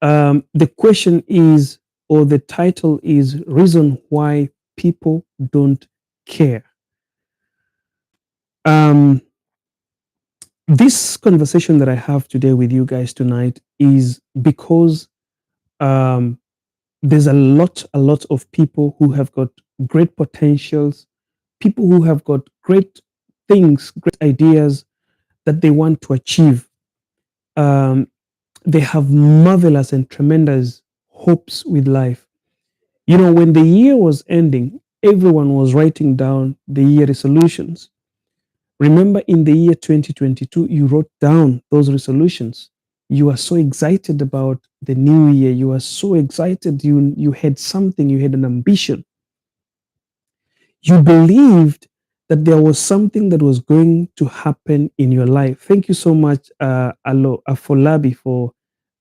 The question is, or the title is, Reason Why People Don't Care. Um, this conversation that I have today with you guys tonight is because um, there's a lot of people who have got great potentials, people who have got great things, great ideas that they want to achieve. Um, they have marvelous and tremendous hopes with life. You know, when the year was ending, everyone was writing down the year resolutions. Remember, in the year 2022, you wrote down those resolutions. You are so excited about the new year. You are so excited. You had something, you had an ambition. You believed that there was something that was going to happen in your life. Thank you so much, Afolabi, for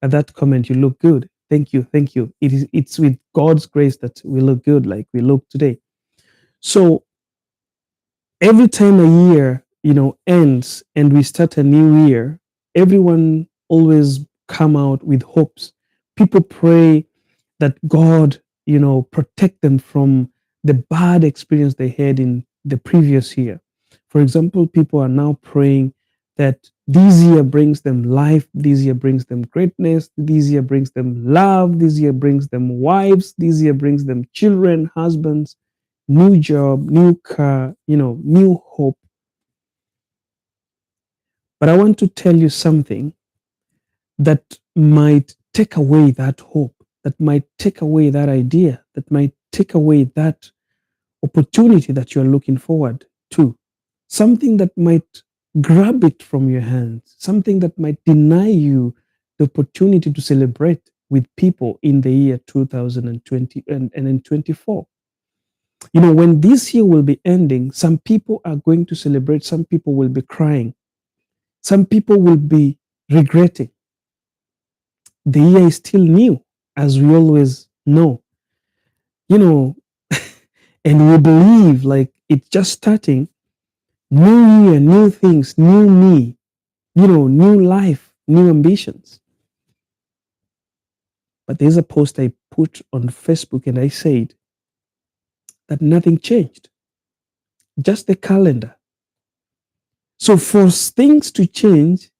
that comment. You look good. Thank you. Thank you. It's with God's grace that we look good like we look today. So every time a year, ends and we start a new year, everyone always come out with hopes. People pray that God, protect them from the bad experience they had in the previous year. For example, people are now praying that this year brings them life, this year brings them greatness, this year brings them love, this year brings them wives, this year brings them children, husbands, new job, new car, new hope. But I want to tell you something that might take away that hope, that might take away that idea, that might take away that opportunity that you're looking forward to. Something that might grab it from your hands, something that might deny you the opportunity to celebrate with people in the year 2020 and in 24. When this year will be ending, some people are going to celebrate, some people will be crying, some people will be regretting. The year is still new, as we always know, you know, and we believe like it's just starting. New year, new things, new me, new life, new ambitions. But there's a post I put on Facebook and I said that nothing changed, just the calendar. So for things to change,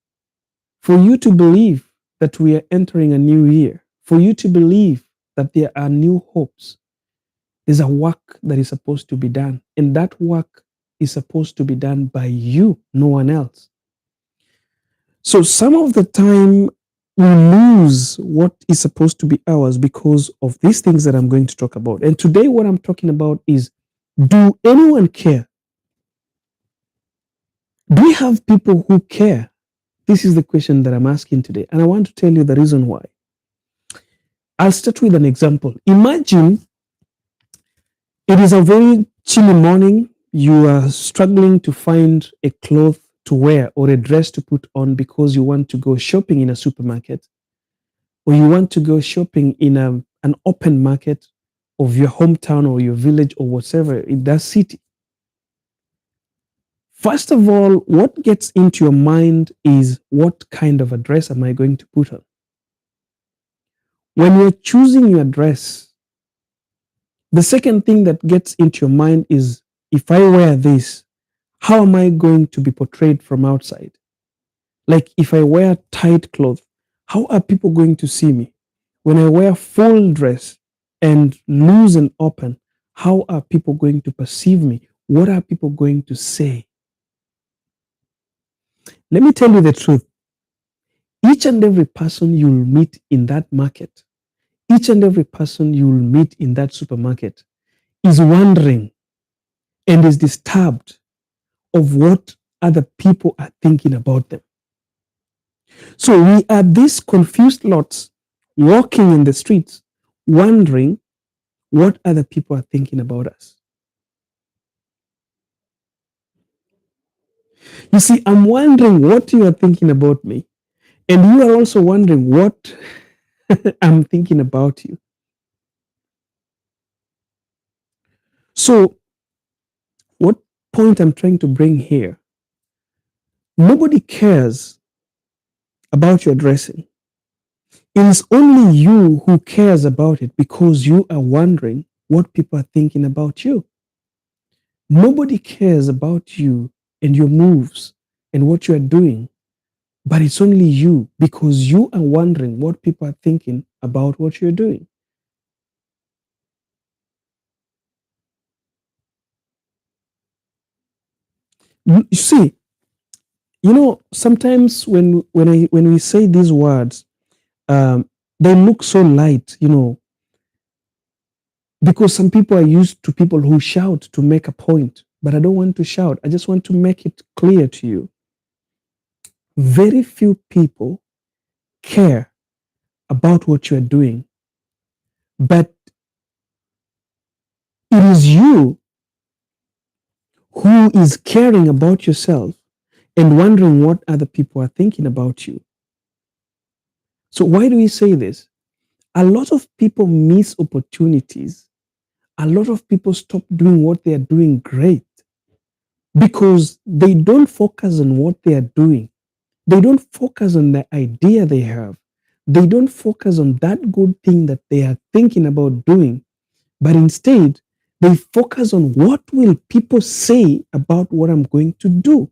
for you to believe that we are entering a new year, for you to believe that there are new hopes, there's a work that is supposed to be done. And that work is supposed to be done by you, no one else. So some of the time we lose what is supposed to be ours because of these things that I'm going to talk about. And today, what I'm talking about is, do anyone care? Do we have people who care? This is the question that I'm asking today. And I want to tell you the reason why. I'll start with an example. Imagine it is a very chilly morning. You are struggling to find a cloth to wear or a dress to put on because you want to go shopping in a supermarket, or you want to go shopping in an open market of your hometown or your village or whatever in that city. First of all, what gets into your mind is, what kind of a dress am I going to put on? When you're choosing your dress, the second thing that gets into your mind is, if I wear this, how am I going to be portrayed from outside? Like if I wear tight clothes, how are people going to see me? When I wear full dress and loose and open, how are people going to perceive me? What are people going to say? Let me tell you the truth. Each and every person you'll meet in that market, each and every person you'll meet in that supermarket is wondering and is disturbed of what other people are thinking about them. So we are these confused lots walking in the streets, wondering what other people are thinking about us. You see, I'm wondering what you are thinking about me, and you are also wondering what I'm thinking about you. So, what point I'm trying to bring here, nobody cares about your dressing. It is only you who cares about it because you are wondering what people are thinking about you. Nobody cares about you and your moves and what you are doing, but it's only you because you are wondering what people are thinking about what you're doing. You see, sometimes when we say these words, um, they look so light, because some people are used to people who shout to make a point. But I don't want to shout. I just want to make it clear to you. Very few people care about what you are doing, but it is you who is caring about yourself and wondering what other people are thinking about you. So, why do we say this? A lot of people miss opportunities. A lot of people stop doing what they are doing great because they don't focus on what they are doing. They don't focus on the idea they have. They don't focus on that good thing that they are thinking about doing, but instead they focus on what will people say about what I'm going to do.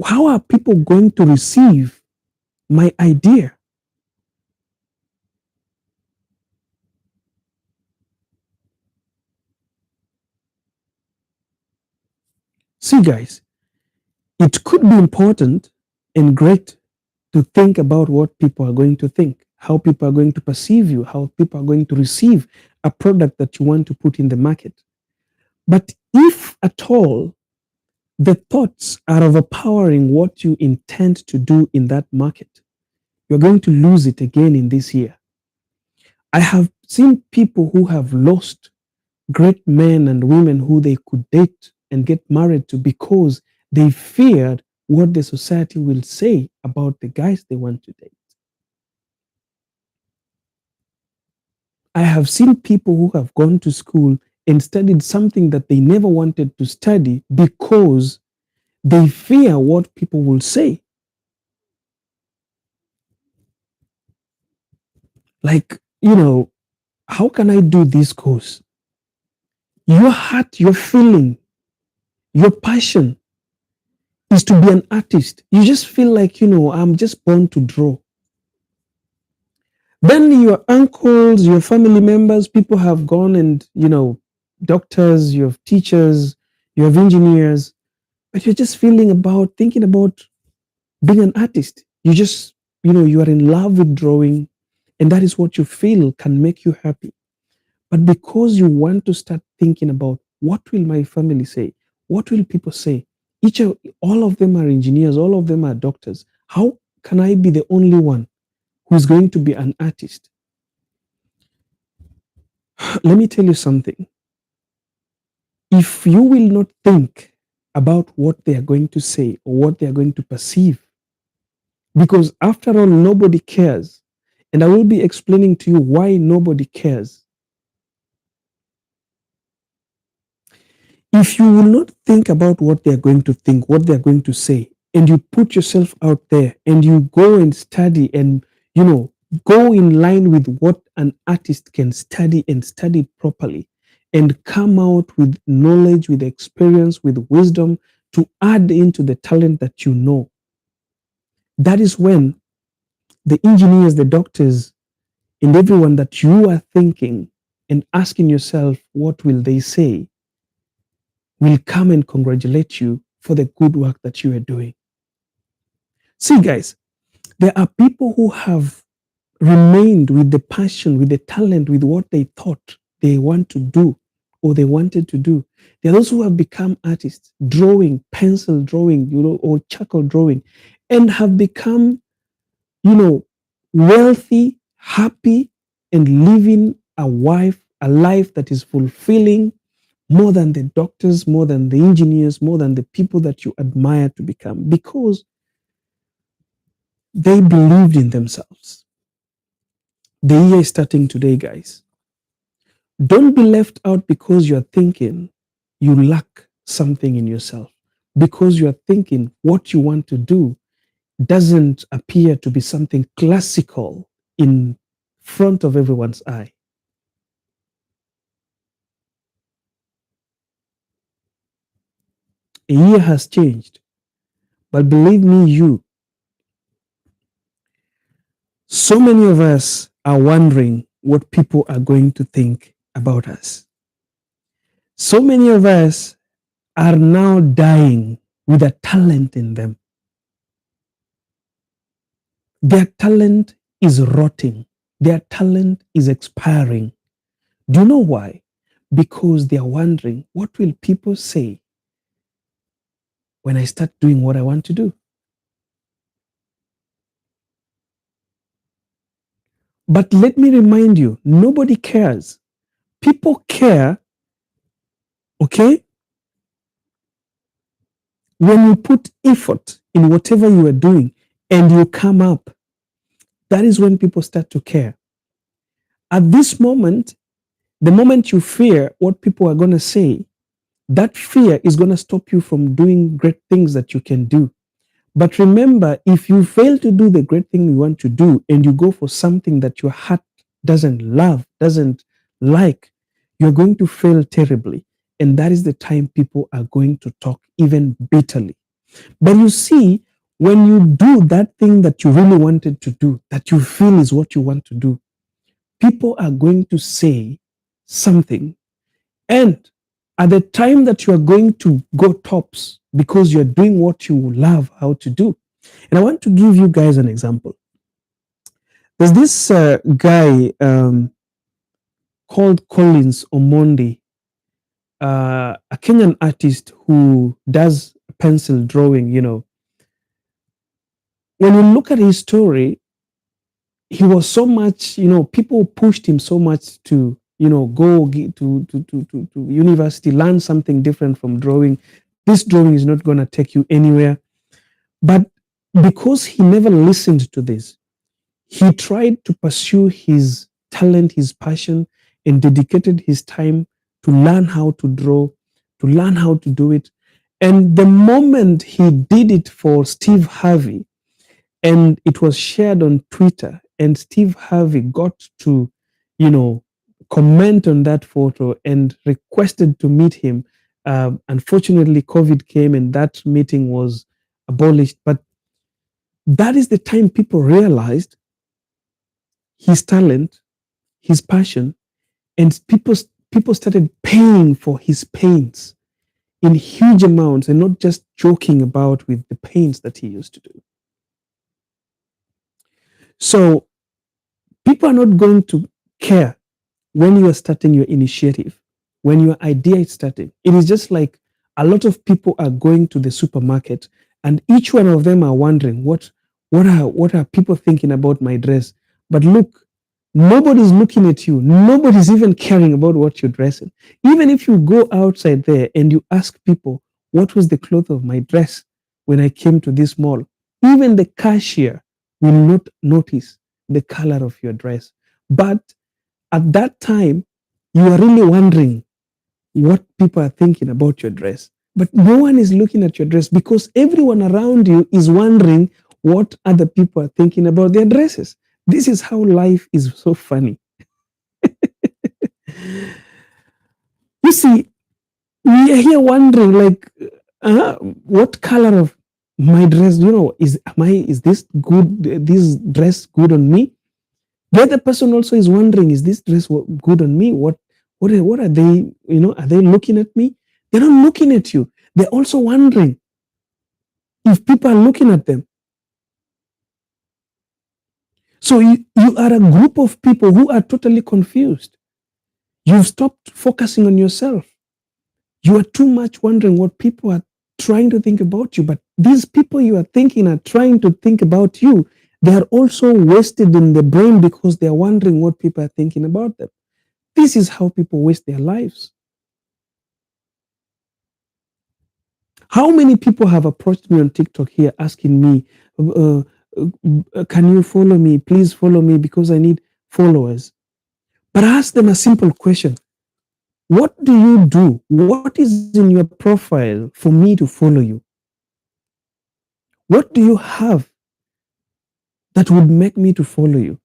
How are people going to receive my idea? See, guys, it could be important and great to think about what people are going to think, how people are going to perceive you, how people are going to receive a product that you want to put in the market. But if at all the thoughts are overpowering what you intend to do in that market, you're going to lose it again in this year. I have seen people who have lost great men and women who they could date and get married to because they feared what the society will say about the guys they want to date. I have seen people who have gone to school and studied something that they never wanted to study because they fear what people will say. Like, how can I do this course? Your heart, your feeling, your passion is to be an artist. You just feel like, I'm just born to draw. Then your uncles, your family members, people have gone and, doctors, you have teachers, you have engineers, but you're just thinking about being an artist. You just, you are in love with drawing, and that is what you feel can make you happy. But because you want to start thinking about what will my family say? What will people say? All of them are engineers, all of them are doctors. How can I be the only one who's going to be an artist? Let me tell you something. If you will not think about what they are going to say or what they are going to perceive, because after all, nobody cares. And I will be explaining to you why nobody cares. If you will not think about what they're going to think, what they're going to say, and you put yourself out there and you go and study and, go in line with what an artist can study and study properly and come out with knowledge, with experience, with wisdom to add into the talent that you know, that is when the engineers, the doctors, and everyone that you are thinking and asking yourself, what will they say, will come and congratulate you for the good work that you are doing. See, guys, there are people who have remained with the passion, with the talent, with what they thought they want to do or they wanted to do. There are those who have become artists, drawing, pencil drawing, or charcoal drawing, and have become, you know, wealthy, happy, and living a life that is fulfilling more than the doctors, more than the engineers, more than the people that you admire to become because they believed in themselves. The year is starting today, guys. Don't be left out because you're thinking you lack something in yourself, because you're thinking what you want to do doesn't appear to be something classical in front of everyone's eye. A year has changed, but believe me, so many of us are wondering what people are going to think about us. So many of us are now dying with a talent in them. Their talent is rotting. Their talent is expiring. Do you know why? Because they are wondering, what will people say when I start doing what I want to do? But let me remind you, nobody cares. People care, okay, when you put effort in whatever you are doing and you come up. That is when people start to care. At this moment, the moment you fear what people are going to say, that fear is going to stop you from doing great things that you can do. But remember, if you fail to do the great thing you want to do and you go for something that your heart doesn't love, doesn't like, you're going to fail terribly. And that is the time people are going to talk even bitterly. But you see, when you do that thing that you really wanted to do, that you feel is what you want to do, people are going to say something. And at the time that you are going to go tops because you're doing what you love how to do. And I want to give you guys an example. There's this guy called Collins Omondi, a Kenyan artist who does pencil drawing. When you look at his story, he was so much, people pushed him so much to, go to university, learn something different from drawing. This drawing is not going to take you anywhere. But because he never listened to this, he tried to pursue his talent, his passion, and dedicated his time to learn how to draw, to learn how to do it. And the moment he did it for Steve Harvey, and it was shared on Twitter, and Steve Harvey got to, you know, comment on that photo and requested to meet him. Unfortunately, COVID came and that meeting was abolished. But that is the time people realized his talent, his passion, and people started paying for his paints in huge amounts and not just joking about with the paints that he used to do. So people are not going to care when you are starting your initiative, when your idea is starting. It is just like a lot of people are going to the supermarket and each one of them are wondering what are people thinking about my dress. But look, nobody's looking at you. Nobody's even caring about what you're dressing. Even if you go outside there and you ask people, what was the cloth of my dress when I came to this mall? Even the cashier will not notice the color of your dress. But at that time, you are really wondering what people are thinking about your dress. But no one is looking at your dress because everyone around you is wondering what other people are thinking about their dresses. This is how life is so funny. You see, we are here wondering, like, what color of my dress, is this good, this dress good on me? The other person also is wondering, is this dress good on me? What are they, are they looking at me? They're not looking at you. They're also wondering if people are looking at them. So you are a group of people who are totally confused. You've stopped focusing on yourself. You are too much wondering what people are trying to think about you. But these people you are thinking are trying to think about you. They are also wasted in the brain because they are wondering what people are thinking about them. This is how people waste their lives. How many people have approached me on TikTok here asking me, can you follow me? Please follow me because I need followers. But I ask them a simple question. What do you do? What is in your profile for me to follow you? What do you have that would make me to follow you?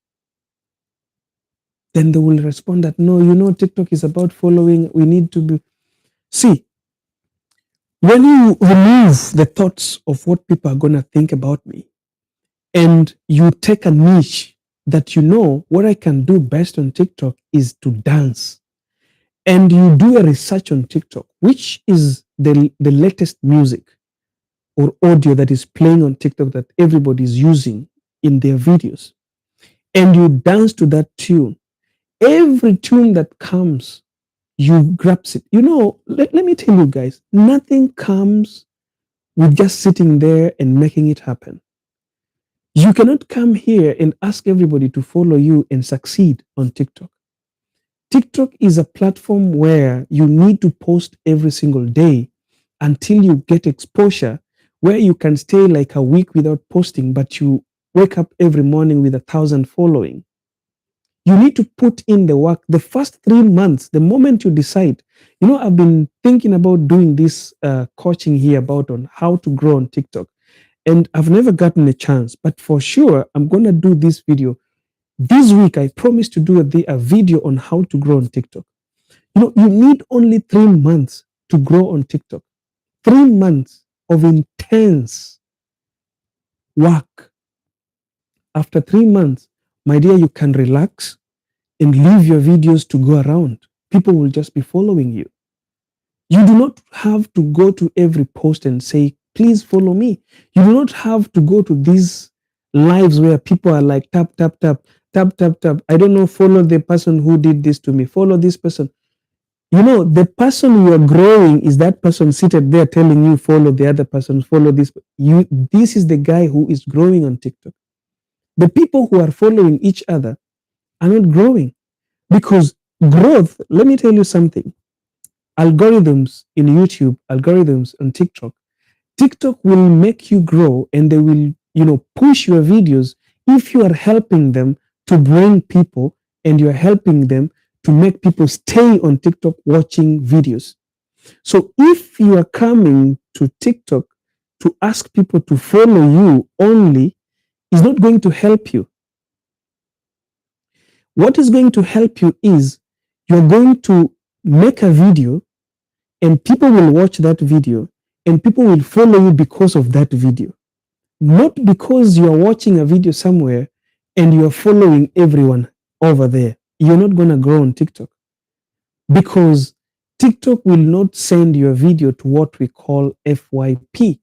Then they will respond that, no, TikTok is about following. We need to be. See, when you remove the thoughts of what people are going to think about me, and you take a niche that what I can do best on TikTok is to dance, and you do a research on TikTok, which is the latest music or audio that is playing on TikTok that everybody is using in their videos, and you dance to that tune. Every tune that comes, you grasp it. Let me tell you guys, nothing comes with just sitting there and making it happen. You cannot come here and ask everybody to follow you and succeed on TikTok. TikTok is a platform where you need to post every single day until you get exposure, where you can stay like a week without posting, but you wake up every morning with 1,000 following. You need to put in the work. The first 3 months, the moment you decide, I've been thinking about doing this coaching here about on how to grow on TikTok, and I've never gotten a chance, but for sure, I'm going to do this video. This week, I promise to do a video on how to grow on TikTok. You need only 3 months to grow on TikTok. 3 months of intense work. After 3 months, my dear, you can relax and leave your videos to go around. People will just be following you. You do not have to go to every post and say, please follow me. You do not have to go to these lives where people are like, tap, tap, tap, tap, tap, tap. I don't know, follow the person who did this to me. Follow this person. The person you are growing is that person seated there telling you, follow the other person, follow this. This is the guy who is growing on TikTok. The people who are following each other are not growing, because growth, let me tell you something. Algorithms in YouTube, algorithms on TikTok, TikTok will make you grow, and they will, push your videos if you are helping them to bring people, and you are helping them to make people stay on TikTok watching videos. So if you are coming to TikTok to ask people to follow you only, is not going to help you. What is going to help you is you're going to make a video, and people will watch that video, and people will follow you because of that video. Not because you're watching a video somewhere and you're following everyone over there. You're not going to grow on TikTok, because TikTok will not send your video to what we call FYP.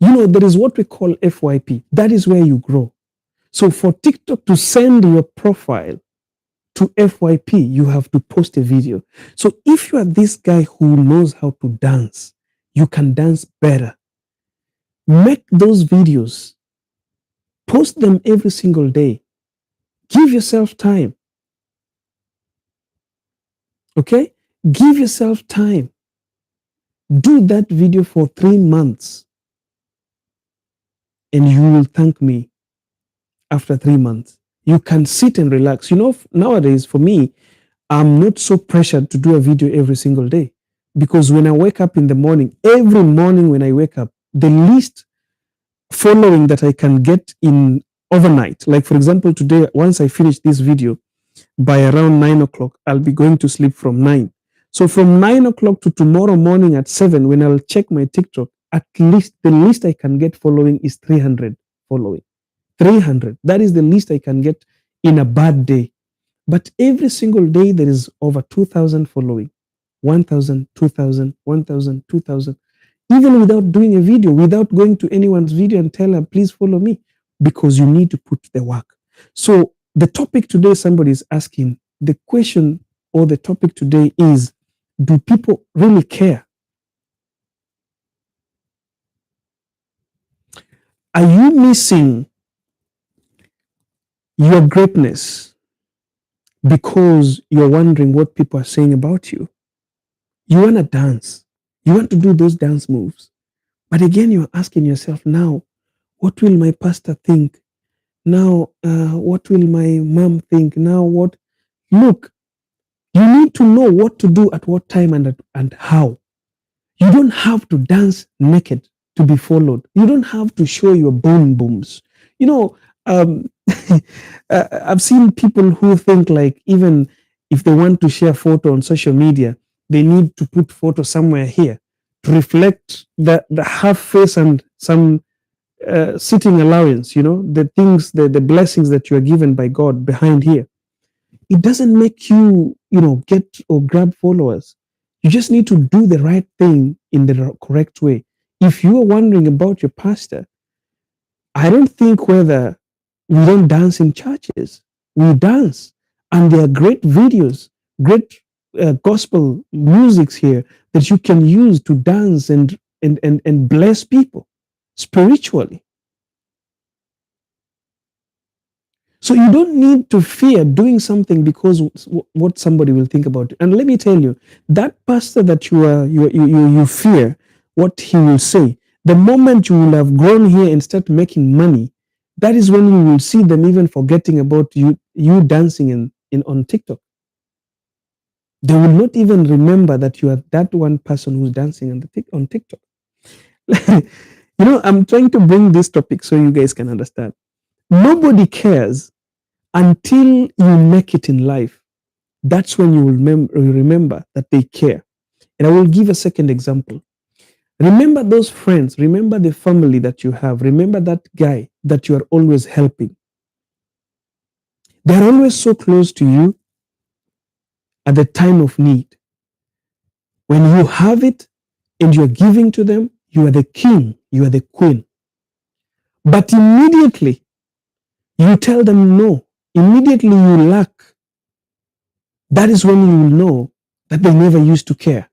There is what we call FYP. That is where you grow. So for TikTok to send your profile to FYP, you have to post a video. So if you are this guy who knows how to dance, you can dance better. Make those videos, post them every single day. Give yourself time. Okay? Give yourself time. Do that video for 3 months, and you will thank me after 3 months. You can sit and relax. Nowadays, for me, I'm not so pressured to do a video every single day, because when I wake up in the morning, every morning when I wake up, the least following that I can get in overnight, like for example, today, once I finish this video, by around 9 o'clock, I'll be going to sleep from 9. So from 9 o'clock to tomorrow morning at 7, when I'll check my TikTok, at least the least I can get following is 300 following. 300. That is the least I can get in a bad day. But every single day, there is over 2,000 following. 1,000, 2,000, 1,000, 2,000. Even without doing a video, without going to anyone's video and tell them, please follow me, because you need to put the work. So the topic today, somebody is asking, the question or the topic today is, do people really care? Are you missing your greatness because you're wondering what people are saying about you? You want to dance. You want to do those dance moves. But again, you're asking yourself now, what will my pastor think? Now, what will my mom think? Now, what? Look, you need to know what to do at what time and how. You don't have to dance naked. to be followed. You don't have to show your boom booms. You know, um, I've seen people who think like even if they want to share photo on social media, they need to put photo somewhere here to reflect the half face and some sitting allowance. You know, the things, the blessings that you are given by God behind here. It doesn't make you, get or grab followers. You just need to do the right thing in the correct way. If you are wondering about your pastor, I don't think whether we don't dance in churches. We dance, and there are great videos, great gospel musics here that you can use to dance and bless people spiritually. So you don't need to fear doing something because what somebody will think about it. And let me tell you, that pastor that you fear what he will say, the moment you will have grown here and start making money, that is when you will see them even forgetting about you dancing in on TikTok. They will not even remember that you are that one person who's dancing on TikTok. I'm trying to bring this topic so you guys can understand. Nobody cares until you make it in life. That's when you will remember that they care. And I will give a second example. Remember those friends, remember the family that you have, remember that guy that you are always helping. They're always so close to you at the time of need. When you have it and you're giving to them, you are the king, you are the queen. But immediately you tell them no, immediately you lack. That is when you will know that they never used to care.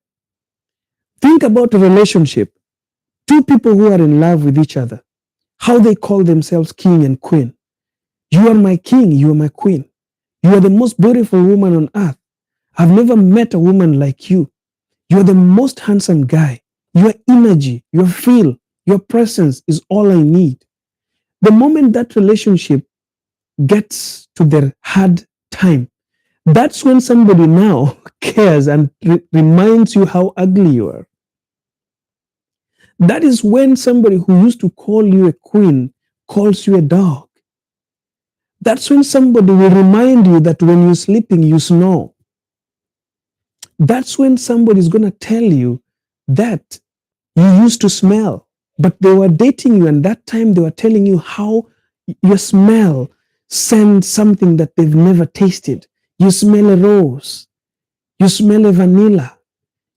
Think about a relationship. Two people who are in love with each other, how they call themselves king and queen. You are my king, you are my queen. You are the most beautiful woman on earth. I've never met a woman like you. You are the most handsome guy. Your energy, your feel, your presence is all I need. The moment that relationship gets to their hard time, that's when somebody now cares and reminds you how ugly you are. That is when somebody who used to call you a queen calls you a dog. That's when somebody will remind you that when you're sleeping, you snore. That's when somebody is going to tell you that you used to smell, but they were dating you, and that time they were telling you how your smell sends something that they've never tasted. You smell a rose. You smell a vanilla.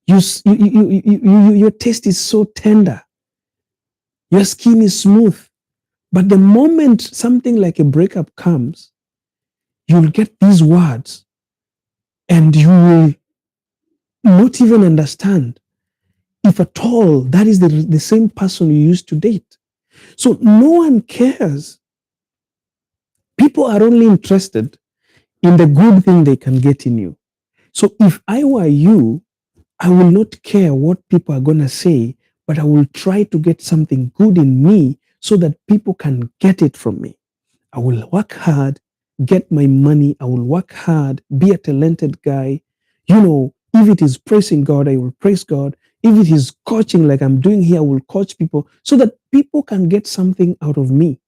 Your taste is so tender. Your skin is smooth. But the moment something like a breakup comes, you'll get these words and you will not even understand if at all that is the same person you used to date. So no one cares. People are only interested in the good thing they can get in you. So if I were you, I will not care what people are going to say, but I will try to get something good in me so that people can get it from me. I will work hard, get my money. I will work hard, be a talented guy. If it is praising God, I will praise God. If it is coaching like I'm doing here, I will coach people so that people can get something out of me.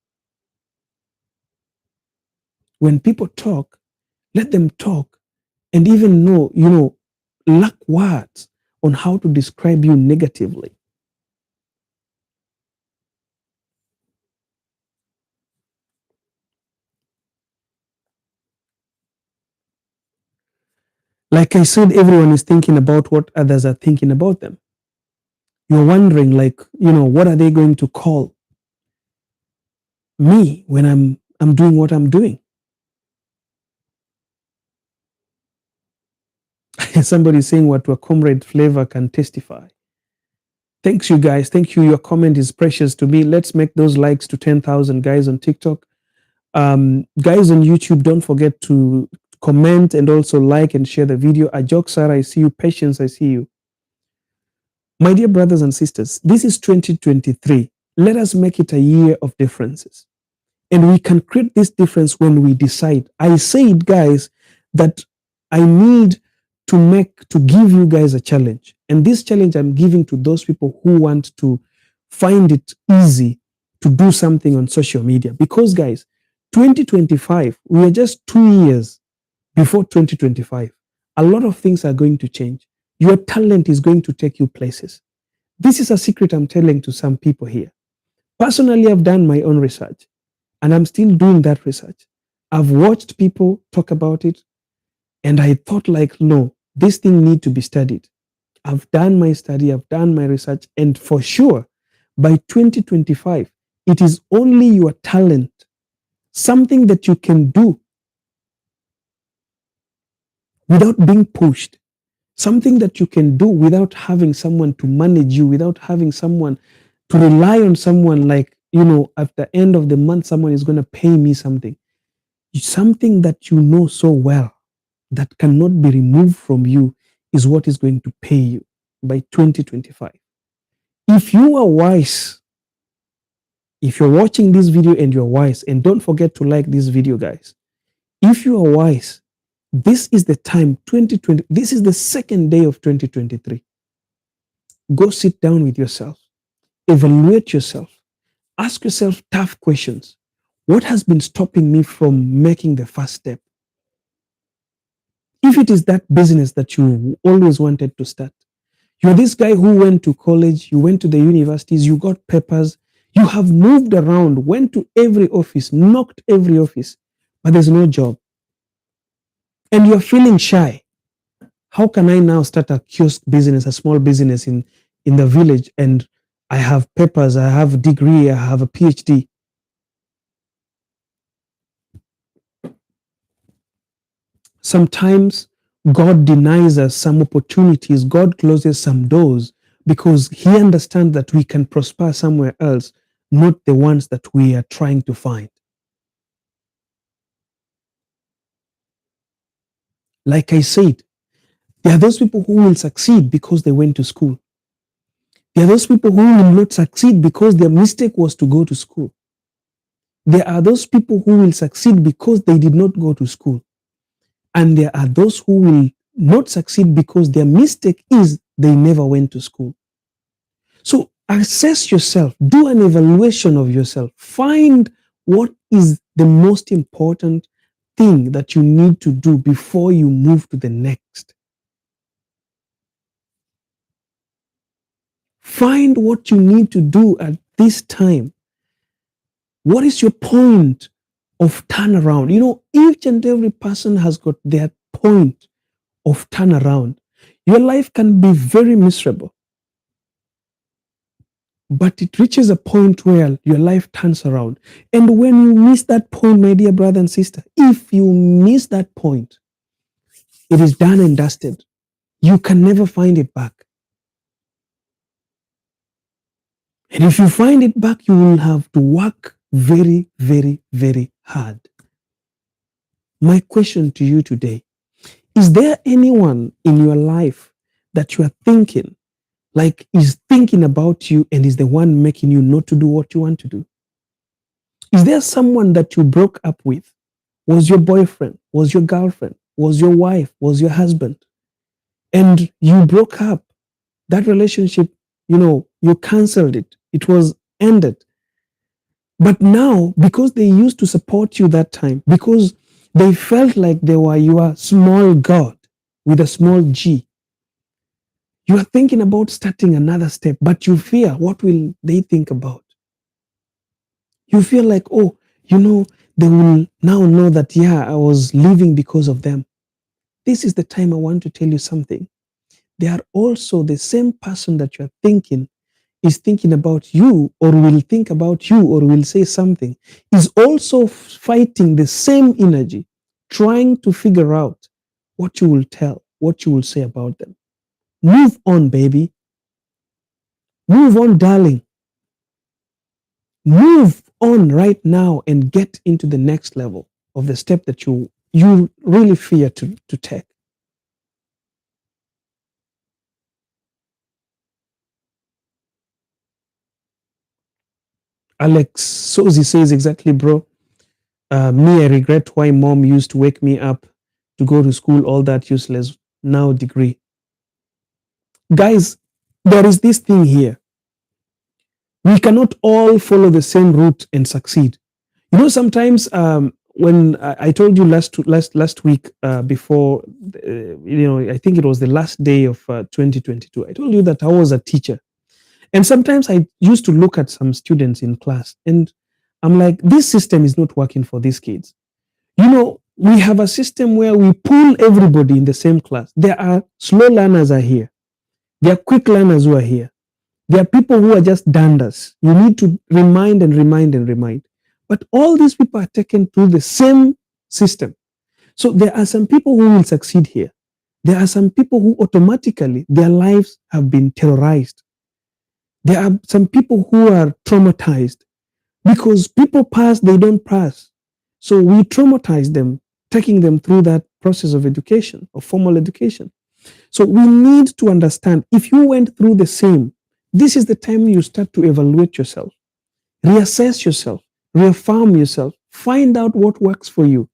When people talk, let them talk and even lack words on how to describe you negatively. Like I said, everyone is thinking about what others are thinking about them. You're wondering, like, what are they going to call me when I'm doing what I'm doing? Somebody saying what a comrade Flavor can testify. Thanks, you guys. Thank you. Your comment is precious to me. Let's make those likes to 10,000 guys on TikTok. Guys on YouTube, don't forget to comment and also like and share the video. Ajok Sarah, I see you. Patience, I see you. My dear brothers and sisters, this is 2023. Let us make it a year of differences. And we can create this difference when we decide. I said, guys, that I need to give you guys a challenge. And this challenge I'm giving to those people who want to find it easy to do something on social media. Because, guys, 2025, we are just 2 years before 2025. A lot of things are going to change. Your talent is going to take you places. This is a secret I'm telling to some people here. Personally, I've done my own research and I'm still doing that research. I've watched people talk about it and I thought like, no, this thing need to be studied. I've done my study, I've done my research, and for sure, by 2025, it is only your talent, something that you can do without being pushed, something that you can do without having someone to manage you, without having someone to rely on someone like, at the end of the month, someone is going to pay me something. Something that you know so well that cannot be removed from you is what is going to pay you by 2025. If you are wise, if you're watching this video and you're wise, and don't forget to like this video, guys. If you are wise, this is the time, 2020, this is the second day of 2023. Go sit down with yourself, evaluate yourself, ask yourself tough questions. What has been stopping me from making the first step? If it is that business that you always wanted to start, you're this guy who went to college, you went to the universities, you got papers, you have moved around, went to every office, knocked every office, but there's no job. And you're feeling shy. How can I now start a kiosk business, a small business in the village, and I have papers, I have a degree, I have a PhD? Sometimes God denies us some opportunities, God closes some doors because He understands that we can prosper somewhere else, not the ones that we are trying to find. Like I said, there are those people who will succeed because they went to school. There are those people who will not succeed because their mistake was to go to school. There are those people who will succeed because they did not go to school. And there are those who will not succeed because their mistake is they never went to school. So assess yourself, do an evaluation of yourself, find what is the most important thing that you need to do before you move to the next. Find what you need to do at this time. What is your point of turnaround? Each and every person has got their point of turnaround. Your life can be very miserable, but it reaches a point where your life turns around. And when you miss that point, my dear brother and sister, if you miss that point, it is done and dusted. You can never find it back. And if you find it back, you will have to work very, very, very hard. My question to you today, is there anyone in your life that you are thinking, like is thinking about you and is the one making you not to do what you want to do? Is there someone that you broke up with? Was your boyfriend? Was your girlfriend? Was your wife? Was your husband? And you broke up. That relationship, you canceled it. It was ended. But now, because they used to support you that time, because they felt like they were your small God with a small G, you are thinking about starting another step, but you fear, what will they think about? You feel like, oh, they will now know that, yeah, I was leaving because of them. This is the time I want to tell you something. They are also the same person that you are thinking is thinking about you or will think about you or will say something, is also fighting the same energy, trying to figure out what you will tell, what you will say about them. Move on, baby. Move on, darling. Move on right now and get into the next level of the step that you really fear to take. Alex Sozi says exactly, bro. Me, I regret why mom used to wake me up to go to school, all that useless. Now degree. Guys, there is this thing here. We cannot all follow the same route and succeed. You know, sometimes when I told you last week before, I think it was the last day of 2022. I told you that I was a teacher, and sometimes I used to look at some students in class, and I'm like, this system is not working for these kids. You know, we have a system where we pull everybody in the same class. There are slow learners are here. There are quick learners who are here. There are people who are just danders. You need to remind and remind and remind. But all these people are taken through the same system. So there are some people who will succeed here. There are some people who automatically their lives have been terrorized. There are some people who are traumatized because people pass, they don't pass. So we traumatize them, taking them through that process of education, of formal education. So we need to understand if you went through the same, this is the time you start to evaluate yourself, reassess yourself, reaffirm yourself, find out what works for you.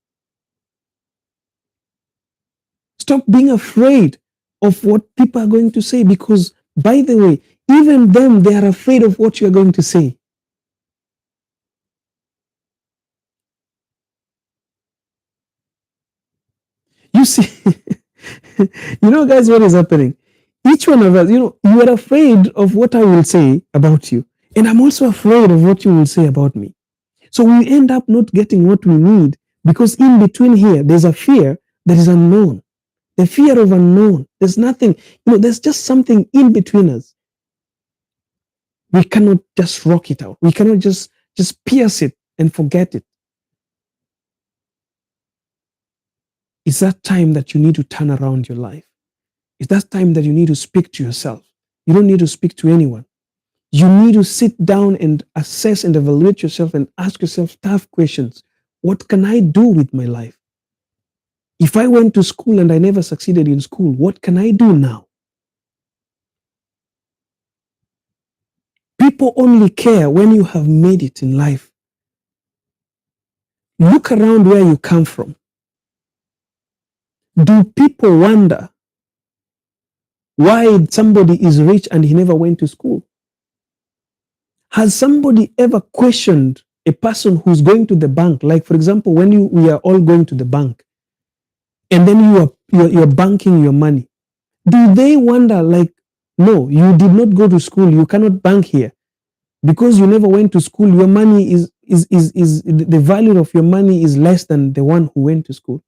Stop being afraid of what people are going to say because, by the way, even them, they are afraid of what you are going to say. You see, you know, guys, what is happening? Each one of us, you are afraid of what I will say about you. And I'm also afraid of what you will say about me. So we end up not getting what we need because in between here, there's a fear that is unknown. The fear of unknown. There's nothing, there's just something in between us. We cannot just rock it out. We cannot just pierce it and forget it. It's that time that you need to turn around your life. It's that time that you need to speak to yourself. You don't need to speak to anyone. You need to sit down and assess and evaluate yourself and ask yourself tough questions. What can I do with my life? If I went to school and I never succeeded in school, what can I do now? People only care when you have made it in life. Look around where you come from. Do people wonder why somebody is rich and he never went to school? Has somebody ever questioned a person who's going to the bank? Like, for example, when we are all going to the bank and then you're banking your money. Do they wonder like, no, you did not go to school. You cannot bank here because you never went to school. Your money is the value of your money is less than the one who went to school.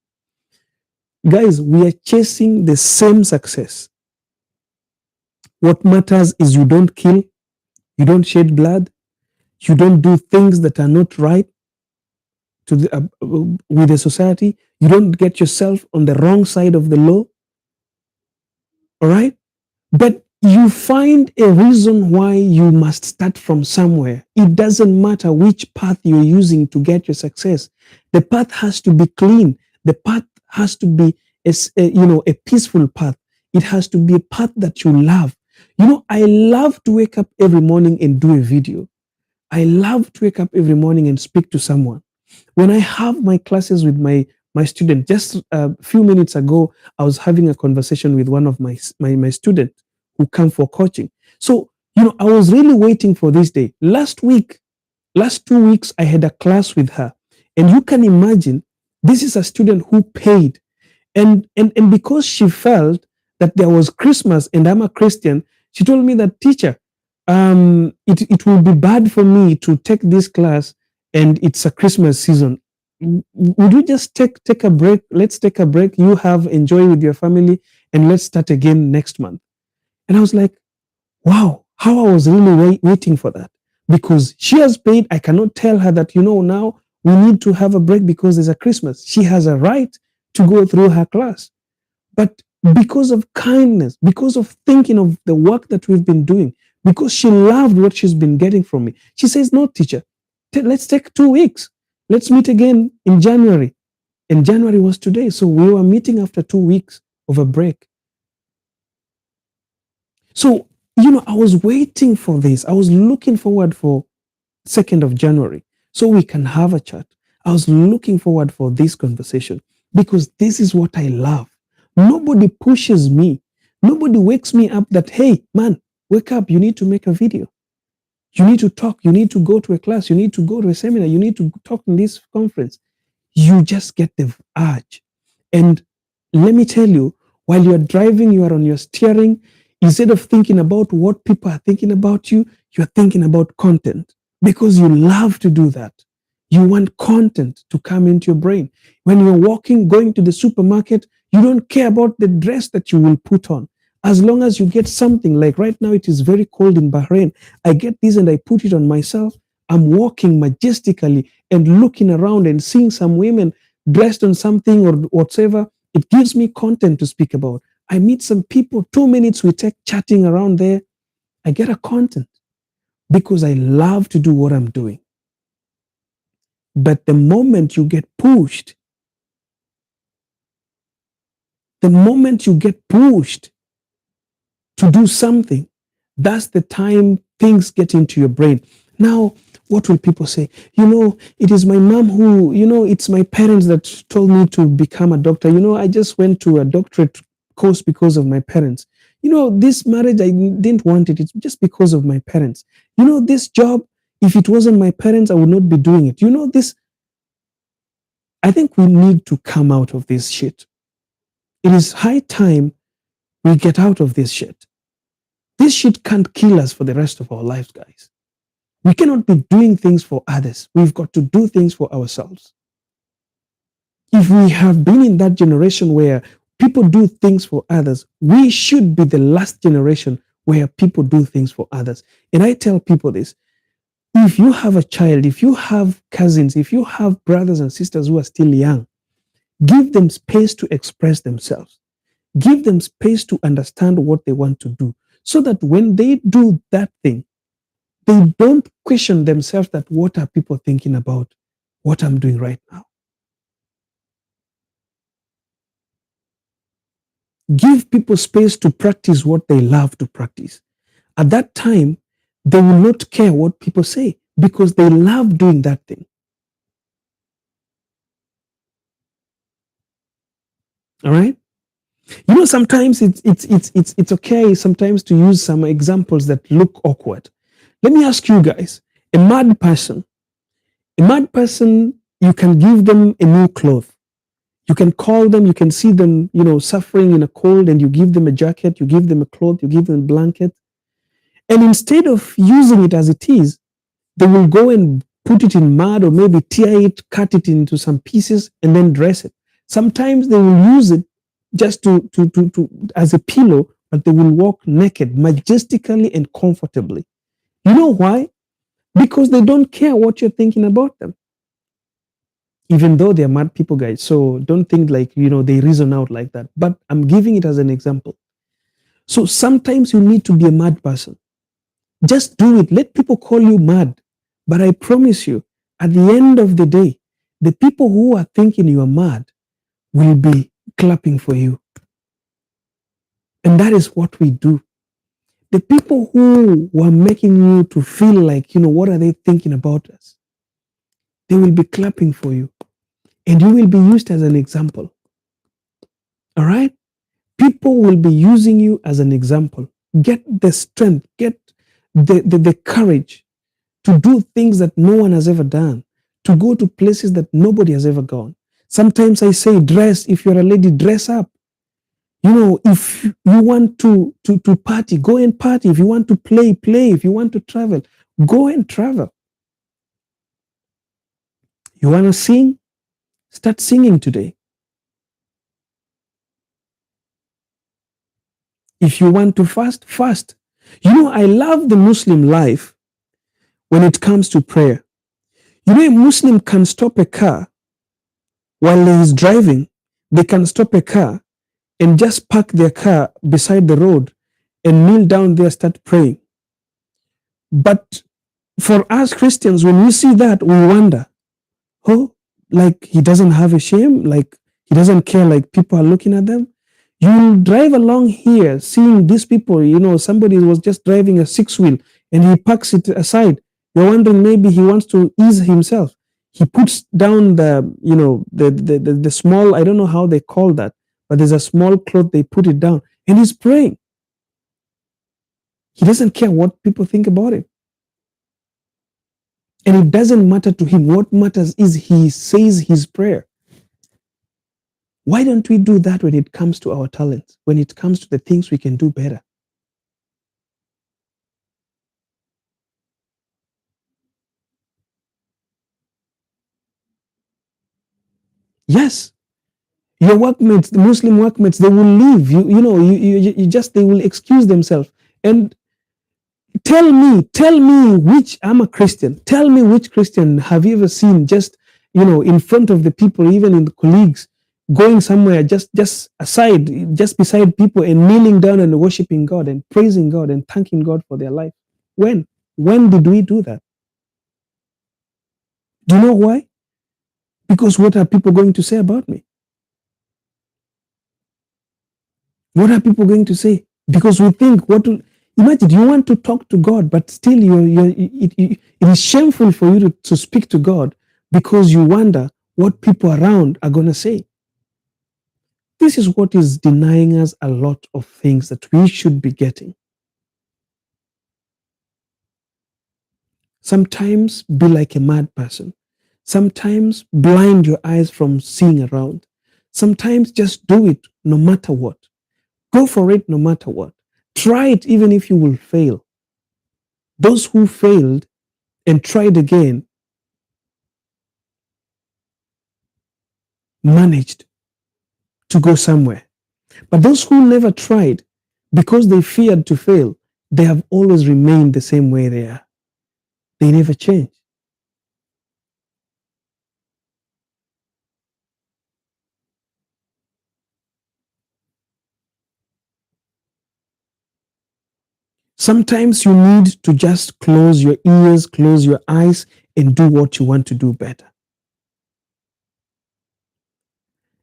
Guys, we are chasing the same success. What matters is you don't kill, you don't shed blood, you don't do things that are not right with the society. You don't get yourself on the wrong side of the law. All right? But you find a reason why you must start from somewhere. It doesn't matter which path you're using to get your success. The path has to be clean. The path has to be a peaceful path. It has to be a path that you love. I love to wake up every morning and do a video. I love to wake up every morning and speak to someone. When I have my classes with my student, just a few minutes ago, I was having a conversation with one of my students who come for coaching. So, I was really waiting for this day. Last 2 weeks, I had a class with her. And you can imagine, this is a student who paid. And because she felt that there was Christmas and I'm a Christian, she told me that, teacher, it will be bad for me to take this class and it's a Christmas season. Would you just take a break? Let's take a break. You have enjoy with your family and let's start again next month. And I was like, wow, how I was really waiting for that because she has paid. I cannot tell her that, now we need to have a break because there's a Christmas. She has a right to go through her class. But because of kindness, because of thinking of the work that we've been doing, because she loved what she's been getting from me, she says, no, teacher, let's take 2 weeks. Let's meet again in January. And January was today. So we were meeting after 2 weeks of a break. So, I was waiting for this. I was looking forward for 2nd of January so we can have a chat. I was looking forward for this conversation because this is what I love. Nobody pushes me. Nobody wakes me up that, hey, man, wake up. You need to make a video. You need to talk. You need to go to a class. You need to go to a seminar. You need to talk in this conference. You just get the urge. And let me tell you, while you're driving, you are on your steering. Instead of thinking about what people are thinking about you, you're thinking about content because you love to do that. You want content to come into your brain. When you're walking, going to the supermarket, you don't care about the dress that you will put on. As long as you get something, like right now, it is very cold in Bahrain. I get this and I put it on myself. I'm walking majestically and looking around and seeing some women dressed on something or whatever. It gives me content to speak about. I meet some people, 2 minutes we take chatting around there. I get a content because I love to do what I'm doing. But the moment you get pushed, the moment you get pushed to do something, that's the time things get into your brain. Now, what will people say? It is my mom who, it's my parents that told me to become a doctor. I just went to a doctorate course because of my parents. This marriage, I didn't want it. It's just because of my parents. This job, if it wasn't my parents, I would not be doing it. This, I think we need to come out of this shit. It is high time we get out of this shit. This shit can't kill us for the rest of our lives, guys. We cannot be doing things for others. We've got to do things for ourselves. If we have been in that generation where people do things for others, we should be the last generation where people do things for others. And I tell people this: if you have a child, if you have cousins, if you have brothers and sisters who are still young, give them space to express themselves. Give them space to understand what they want to do, so that when they do that thing, they don't question themselves that what are people thinking about what I'm doing right now. Give people space to practice what they love to practice. At that time, they will not care what people say because they love doing that thing. All right? Sometimes it's okay sometimes to use some examples that look awkward. Let me ask you guys, a mad person, you can give them a new cloth. You can call them, you can see them, suffering in a cold, and you give them a jacket, you give them a cloth, you give them a blanket. And instead of using it as it is, they will go and put it in mud, or maybe tear it, cut it into some pieces, and then dress it. Sometimes they will use it just to as a pillow, but they will walk naked, majestically and comfortably. You know why? Because they don't care what you're thinking about them. Even though they're mad people, guys. So don't think like, they reason out like that. But I'm giving it as an example. So sometimes you need to be a mad person. Just do it. Let people call you mad. But I promise you, at the end of the day, the people who are thinking you are mad will be clapping for you. And that is what we do. The people who were making you to feel like, what are they thinking about us? They will be clapping for you. And you will be used as an example. All right? People will be using you as an example. Get the strength, get the courage to do things that no one has ever done, to go to places that nobody has ever gone. Sometimes I say, dress. If you're a lady, dress up. If you want to party, go and party. If you want to play, play. If you want to travel, go and travel. You want to sing? Start singing today. If you want to fast, fast. I love the Muslim life when it comes to prayer. A Muslim can stop a car while he is driving. They can stop a car and just park their car beside the road and kneel down there, start praying. But for us Christians, when we see that, we wonder, like he doesn't have a shame, like he doesn't care, like people are looking at them. You drive along here seeing these people, somebody was just driving a 6-wheel and he parks it aside. You're wondering maybe he wants to ease himself. He puts down the small, I don't know how they call that, but there's a small cloth, they put it down and he's praying. He doesn't care what people think about it. And it doesn't matter to him. What matters is he says his prayer. Why don't we do that when it comes to our talents, when it comes to the things we can do better? Yes, your workmates, the Muslim workmates, they will leave. They will excuse themselves. And tell me which, I'm a Christian. Tell me which Christian have you ever seen just, in front of the people, even in the colleagues, going somewhere just aside, just beside people and kneeling down and worshiping God and praising God and thanking God for their life? When? When did we do that? Do you know why? Because what are people going to say about me? What are people going to say? Because we think, imagine you want to talk to God, but still it is shameful for you to speak to God because you wonder what people around are going to say. This is what is denying us a lot of things that we should be getting. Sometimes be like a mad person. Sometimes blind your eyes from seeing around. Sometimes just do it no matter what. Go for it no matter what. Try it even if you will fail. Those who failed and tried again managed to go somewhere. But those who never tried because they feared to fail, they have always remained the same way they are. They never change. Sometimes you need to just close your ears, close your eyes, and do what you want to do better.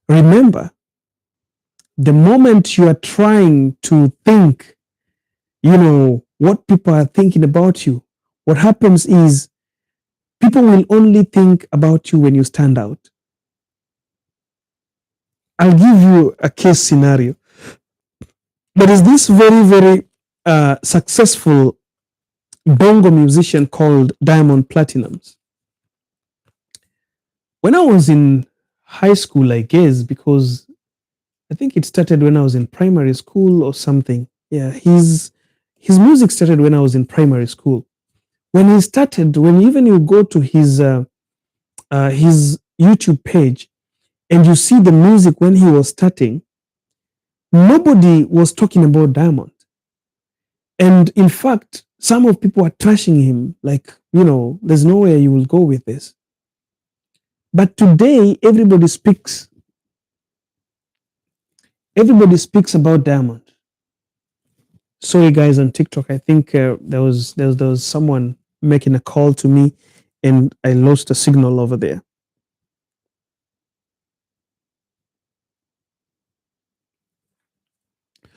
Remember, the moment you are trying to think, what people are thinking about you, what happens is people will only think about you when you stand out. I'll give you a case scenario. There is this very, very successful bongo musician called Diamond Platinums. When I was in high school, I guess, because I think it started when I was in primary school or something. Yeah, his music started when I was in primary school. When he started, when even you go to his YouTube page and you see the music when he was starting, nobody was talking about Diamond. And in fact, some of people are trashing him, like, there's nowhere you will go with this. But today, everybody speaks about Diamond. Sorry, guys, on TikTok, I think there was someone making a call to me, and I lost a signal over there.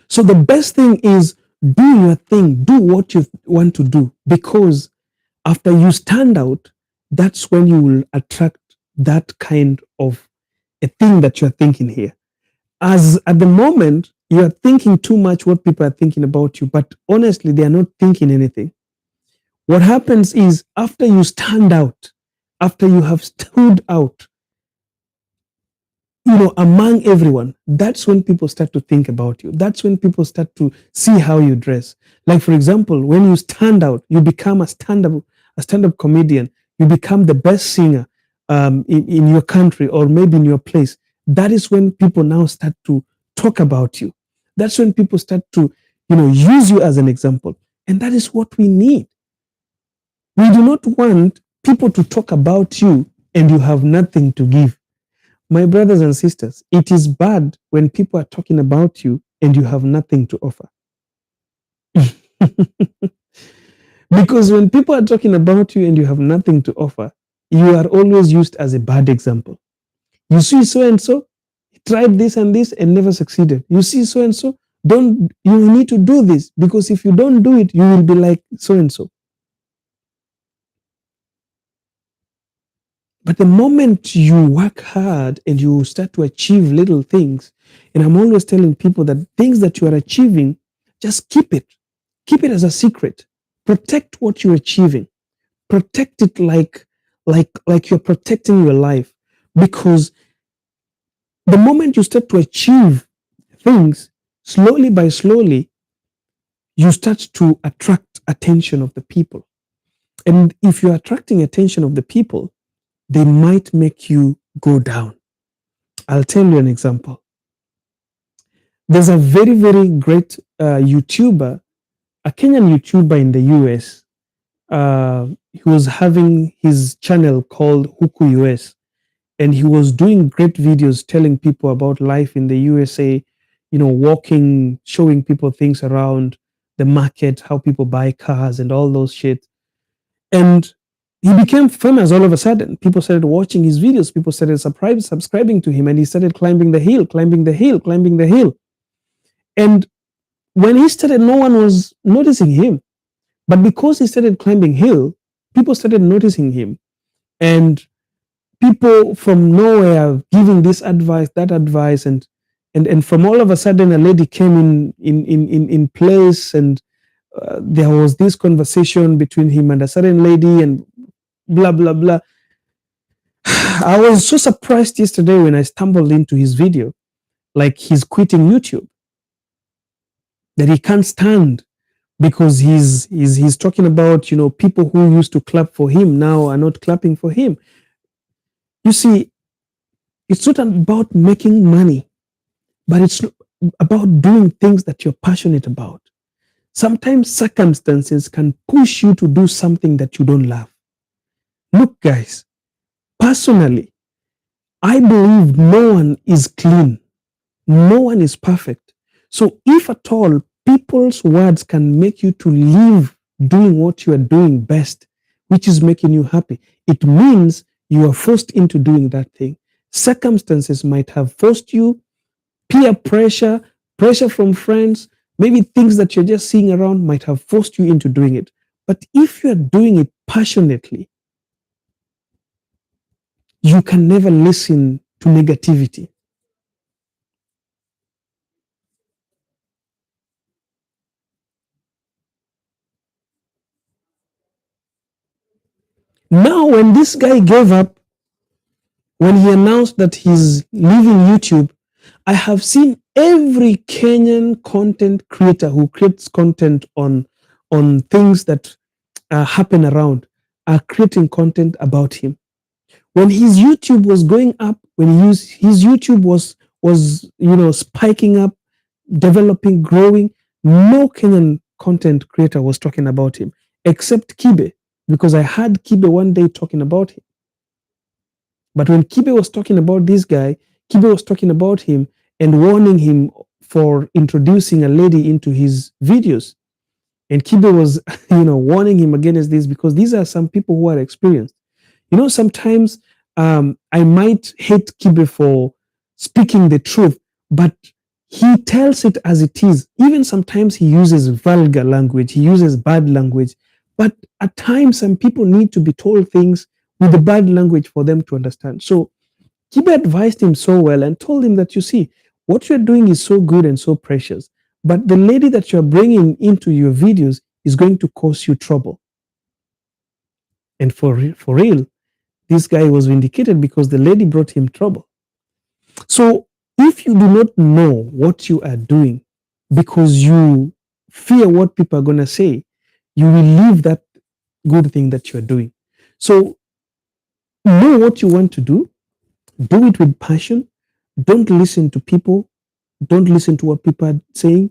So the best thing is do your thing, do what you want to do, because after you stand out, that's when you will attract that kind of a thing that you're thinking here. As at the moment, you are thinking too much what people are thinking about you, but honestly, they are not thinking anything. What happens is after you stand out, after you have stood out, among everyone, that's when people start to think about you. That's when people start to see how you dress. Like, for example, when you stand out, you become a stand-up comedian. You become the best singer in your country or maybe in your place. That is when people now start to talk about you. That's when people start to, use you as an example. And that is what we need. We do not want people to talk about you and you have nothing to give. My brothers and sisters, it is bad when people are talking about you and you have nothing to offer. Because when people are talking about you and you have nothing to offer, you are always used as a bad example. You see so and so tried this and this and never succeeded. You see so and so, you need to do this because if you don't do it, you will be like so and so. But the moment you work hard and you start to achieve little things, and I'm always telling people that things that you are achieving, just keep it. Keep it as a secret. Protect what you're achieving. protect it like you're protecting your life, because the moment you start to achieve things slowly by slowly, you start to attract attention of the people. And if you're attracting attention of the people, they might make you go down. I'll tell you an example. There's a very, very great YouTuber, a Kenyan YouTuber in the US. He was having his channel called Huku US, and he was doing great videos telling people about life in the USA, walking, showing people things around the market, how people buy cars and all those shit. And he became famous all of a sudden. People started watching his videos, people started subscribing to him, and he started climbing the hill, climbing the hill, climbing the hill. And when he started, no one was noticing him. But because he started climbing hill, people started noticing him. And people from nowhere giving this advice, that advice, and from all of a sudden a lady came in place, and there was this conversation between him and a certain lady, and blah blah blah. I was so surprised yesterday when I stumbled into his video, like he's quitting YouTube, that he can't stand, because he's talking about, people who used to clap for him now are not clapping for him. You see, it's not about making money, but it's about doing things that you're passionate about. Sometimes circumstances can push you to do something that you don't love. Look, guys, personally, I believe no one is clean, no one is perfect. So if at all people's words can make you to leave doing what you are doing best, which is making you happy, it means you are forced into doing that thing. Circumstances might have forced you, peer pressure, pressure from friends, maybe things that you're just seeing around might have forced you into doing it. But if you're doing it passionately, you can never listen to negativity. Now, when this guy gave up, when he announced that he's leaving YouTube, I have seen every Kenyan content creator who creates content on things that happen around are creating content about him. When his YouTube was going up, when his YouTube was spiking up, developing, growing, no Kenyan content creator was talking about him except Kibe, because I heard Kibe one day talking about him. But when Kibe was talking about this guy, Kibe was talking about him and warning him for introducing a lady into his videos. And Kibe was, warning him against this, because these are some people who are experienced. Sometimes I might hate Kibe for speaking the truth, but he tells it as it is. Even sometimes he uses vulgar language, he uses bad language. But at times, some people need to be told things with the bad language for them to understand. So Kibe advised him so well and told him that, you see, what you're doing is so good and so precious, but the lady that you're bringing into your videos is going to cause you trouble. And for real, this guy was vindicated, because the lady brought him trouble. So if you do not know what you are doing because you fear what people are going to say, you will leave that good thing that you are doing. So know what you want to do it with passion. Don't listen to people, don't listen to what people are saying.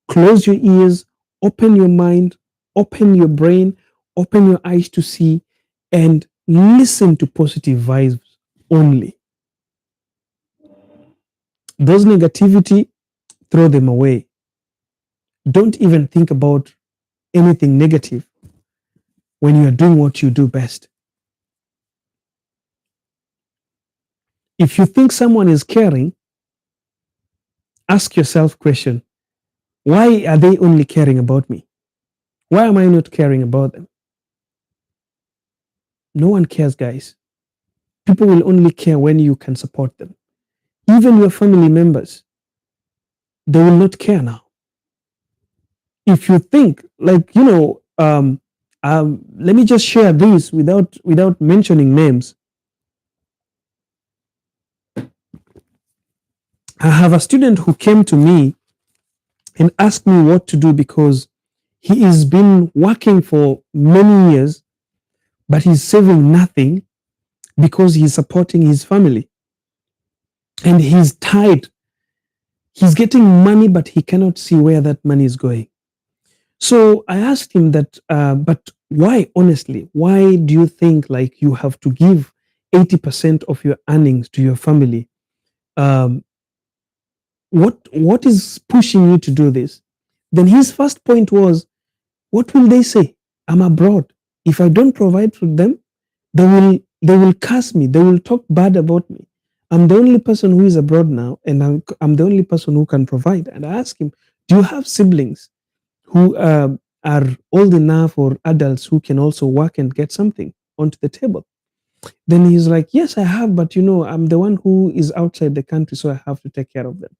Close your ears, open your mind, open your brain, open your eyes to see, and listen to positive vibes only. Those negativity, throw them away. Don't even think about anything negative when you are doing what you do best. If you think someone is caring, ask yourself question, why are they only caring about me? Why am I not caring about them? No one cares, guys. People will only care when you can support them. Even your family members, they will not care now. If you think, like, Let me just share this without mentioning names. I have a student who came to me and asked me what to do because he has been working for many years, but he's saving nothing because he's supporting his family. And he's tired. He's getting money, but he cannot see where that money is going. So I asked him that, but why, honestly, why do you think like you have to give 80% of your earnings to your family? Um, what is pushing you to do this? Then his first point was, what will they say? I'm abroad. If I don't provide for them, they will curse me. They will talk bad about me. I'm the only person who is abroad now, and I'm the only person who can provide. And I asked him, do you have siblings who are old enough or adults who can also work and get something onto the table? Then he's like, yes, I have, but I'm the one who is outside the country, so I have to take care of them.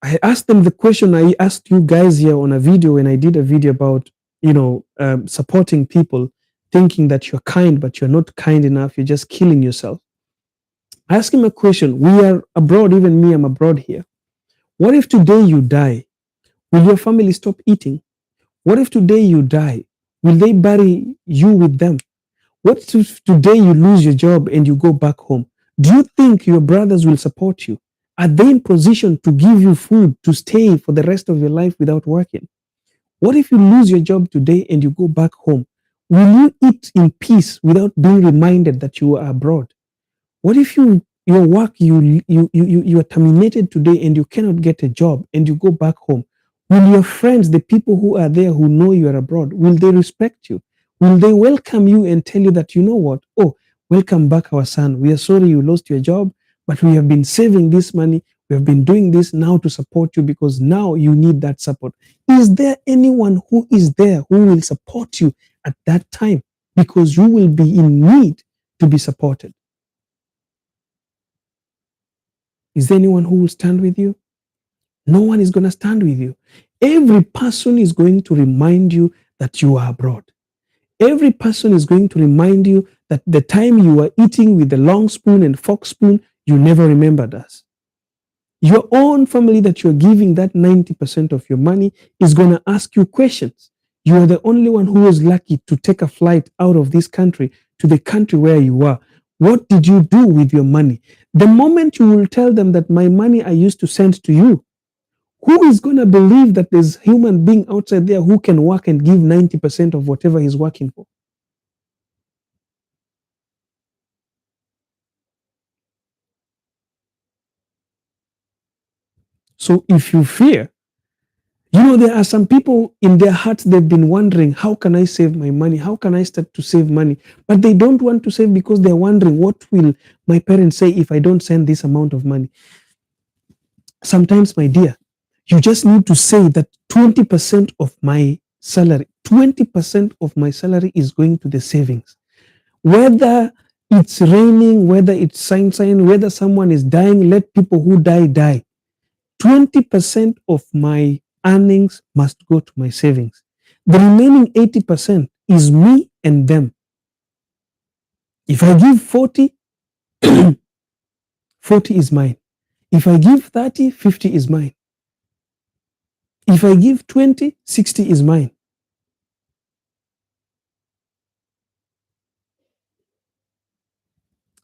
I asked them the question I asked you guys here on a video when I did a video about, supporting people, thinking that you're kind, but you're not kind enough. You're just killing yourself. I asked him a question. We are abroad, even me, I'm abroad here. What if today you die? Will your family stop eating? What if today you die? Will they bury you with them? What if today you lose your job and you go back home? Do you think your brothers will support you? Are they in position to give you food to stay for the rest of your life without working? What if you lose your job today and you go back home? Will you eat in peace without being reminded that you are abroad? What if your work you are terminated today and you cannot get a job and you go back home? Will your friends, the people who are there who know you are abroad, will they respect you? Will they welcome you and tell you that, you know what? Oh, welcome back, our son. We are sorry you lost your job, but we have been saving this money. We have been doing this now to support you because now you need that support. Is there anyone who is there who will support you at that time? Because you will be in need to be supported. Is there anyone who will stand with you? No one is going to stand with you. Every person is going to remind you that you are abroad. Every person is going to remind you that the time you were eating with the long spoon and fork spoon, you never remembered us. Your own family that you're giving that 90% of your money is going to ask you questions. You are the only one who was lucky to take a flight out of this country to the country where you are. What did you do with your money? The moment you will tell them that my money I used to send to you, who is going to believe that there's a human being outside there who can work and give 90% of whatever he's working for? So if you fear, there are some people in their hearts, they've been wondering, how can I save my money? How can I start to save money? But they don't want to save because they're wondering, what will my parents say if I don't send this amount of money? Sometimes, my dear, you just need to say that 20% of my salary, 20% of my salary is going to the savings. Whether it's raining, whether it's sunshine, whether someone is dying, let people who die, die. 20% of my earnings must go to my savings. The remaining 80% is me and them. If I give 40, 40 is mine. If I give 30, 50 is mine. If I give 20, 60 is mine.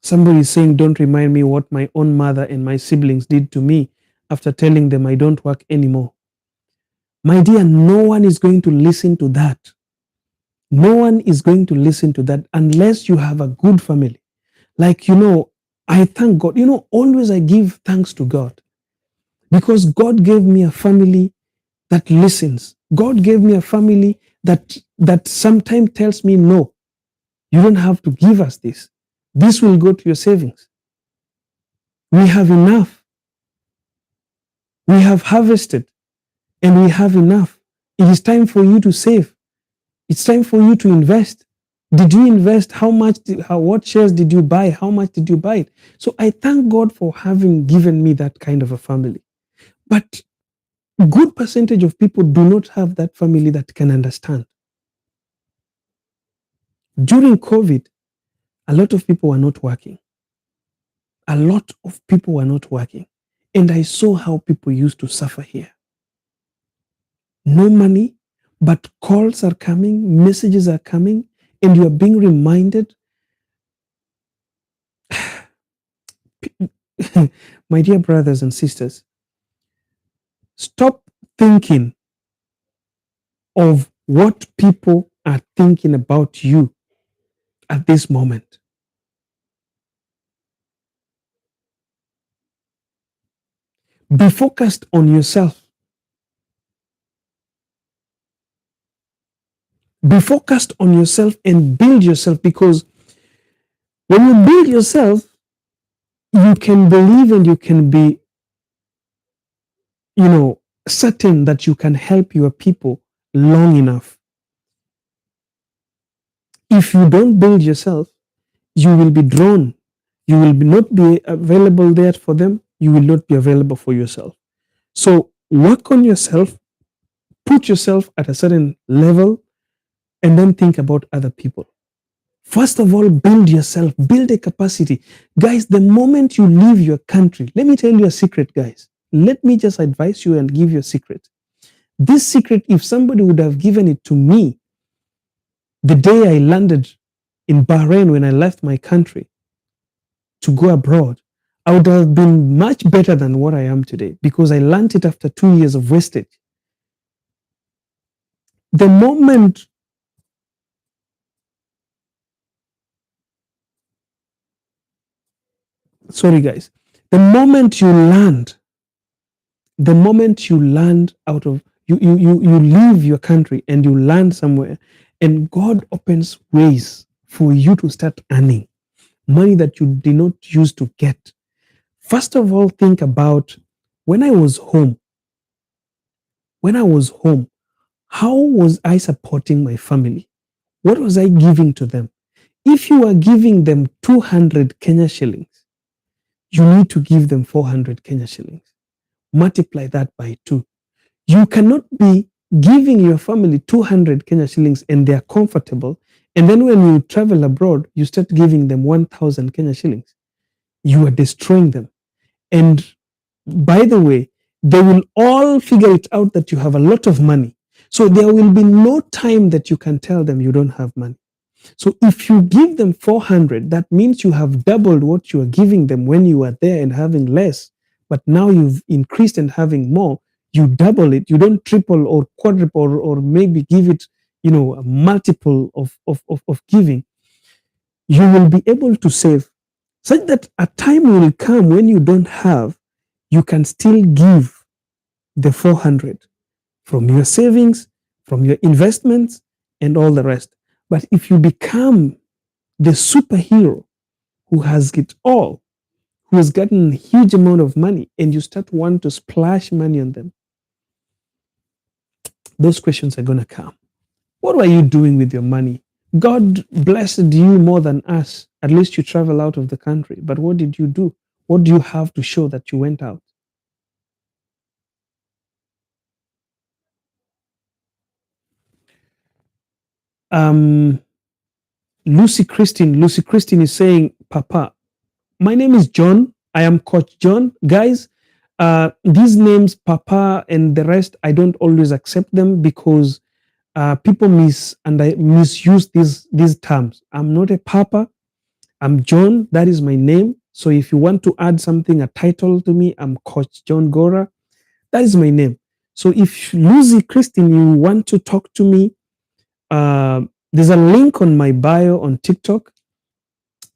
Somebody is saying, don't remind me what my own mother and my siblings did to me after telling them I don't work anymore. My dear, no one is going to listen to that. No one is going to listen to that unless you have a good family. Like, I thank God. Always I give thanks to God because God gave me a family that listens. God gave me a family that sometimes tells me, no, you don't have to give us this. This will go to your savings. We have enough. We have harvested and we have enough. It is time for you to save. It's time for you to invest. Did you invest? How much? What shares did you buy? How much did you buy it? So I thank God for having given me that kind of a family. But good percentage of people do not have that family that can understand. During COVID, a lot of people were not working. A lot of people were not working. And I saw how people used to suffer here. No money, but calls are coming, messages are coming, and you are being reminded. My dear brothers and sisters, stop thinking of what people are thinking about you at this moment. Be focused on yourself. Be focused on yourself and build yourself, because when you build yourself, you can believe and you can be, certain that you can help your people long enough. If you don't build yourself, you will be drawn. You will not be available there for them. You will not be available for yourself. So work on yourself, put yourself at a certain level, and then think about other people. First of all, build yourself, build a capacity. Guys, the moment you leave your country, let me tell you a secret, guys. Let me just advise you and give you a secret. This secret, if somebody would have given it to me the day I landed in Bahrain when I left my country to go abroad, I would have been much better than what I am today, because I learned it after 2 years of wastage. The moment, sorry guys, the moment you land, out of you leave your country and you land somewhere, and God opens ways for you to start earning money that you did not used to get. First of all, think about when I was home. When I was home, how was I supporting my family? What was I giving to them? If you are giving them 200 Kenya shillings, you need to give them 400 Kenya shillings. Multiply that by 2. You cannot be giving your family 200 Kenya shillings and they are comfortable. And then when you travel abroad, you start giving them 1,000 Kenya shillings. You are destroying them. And by the way, they will all figure it out that you have a lot of money. So there will be no time that you can tell them you don't have money. So if you give them 400, that means you have doubled what you are giving them when you are there and having less. But now you've increased and having more, you double it. You don't triple or quadruple, or maybe give it, a multiple of giving. You will be able to save, such that a time will come when you don't have, you can still give the 400 from your savings, from your investments, and all the rest. But if you become the superhero who has it all, who has gotten a huge amount of money, and you start wanting to splash money on them, those questions are going to come. What were you doing with your money? God blessed you more than us. At least you travel out of the country. But what did you do? What do you have to show that you went out? Um, Lucy Christine is saying, Papa, my name is John. I am Coach John. Guys, these names, Papa and the rest, I don't always accept them, because people misuse these terms. I'm not a Papa. I'm John. That is my name. So if you want to add something, a title to me, I'm Coach Johngora. That is my name. So if Lucy Christine, you want to talk to me, uh, there's a link on my bio on TikTok.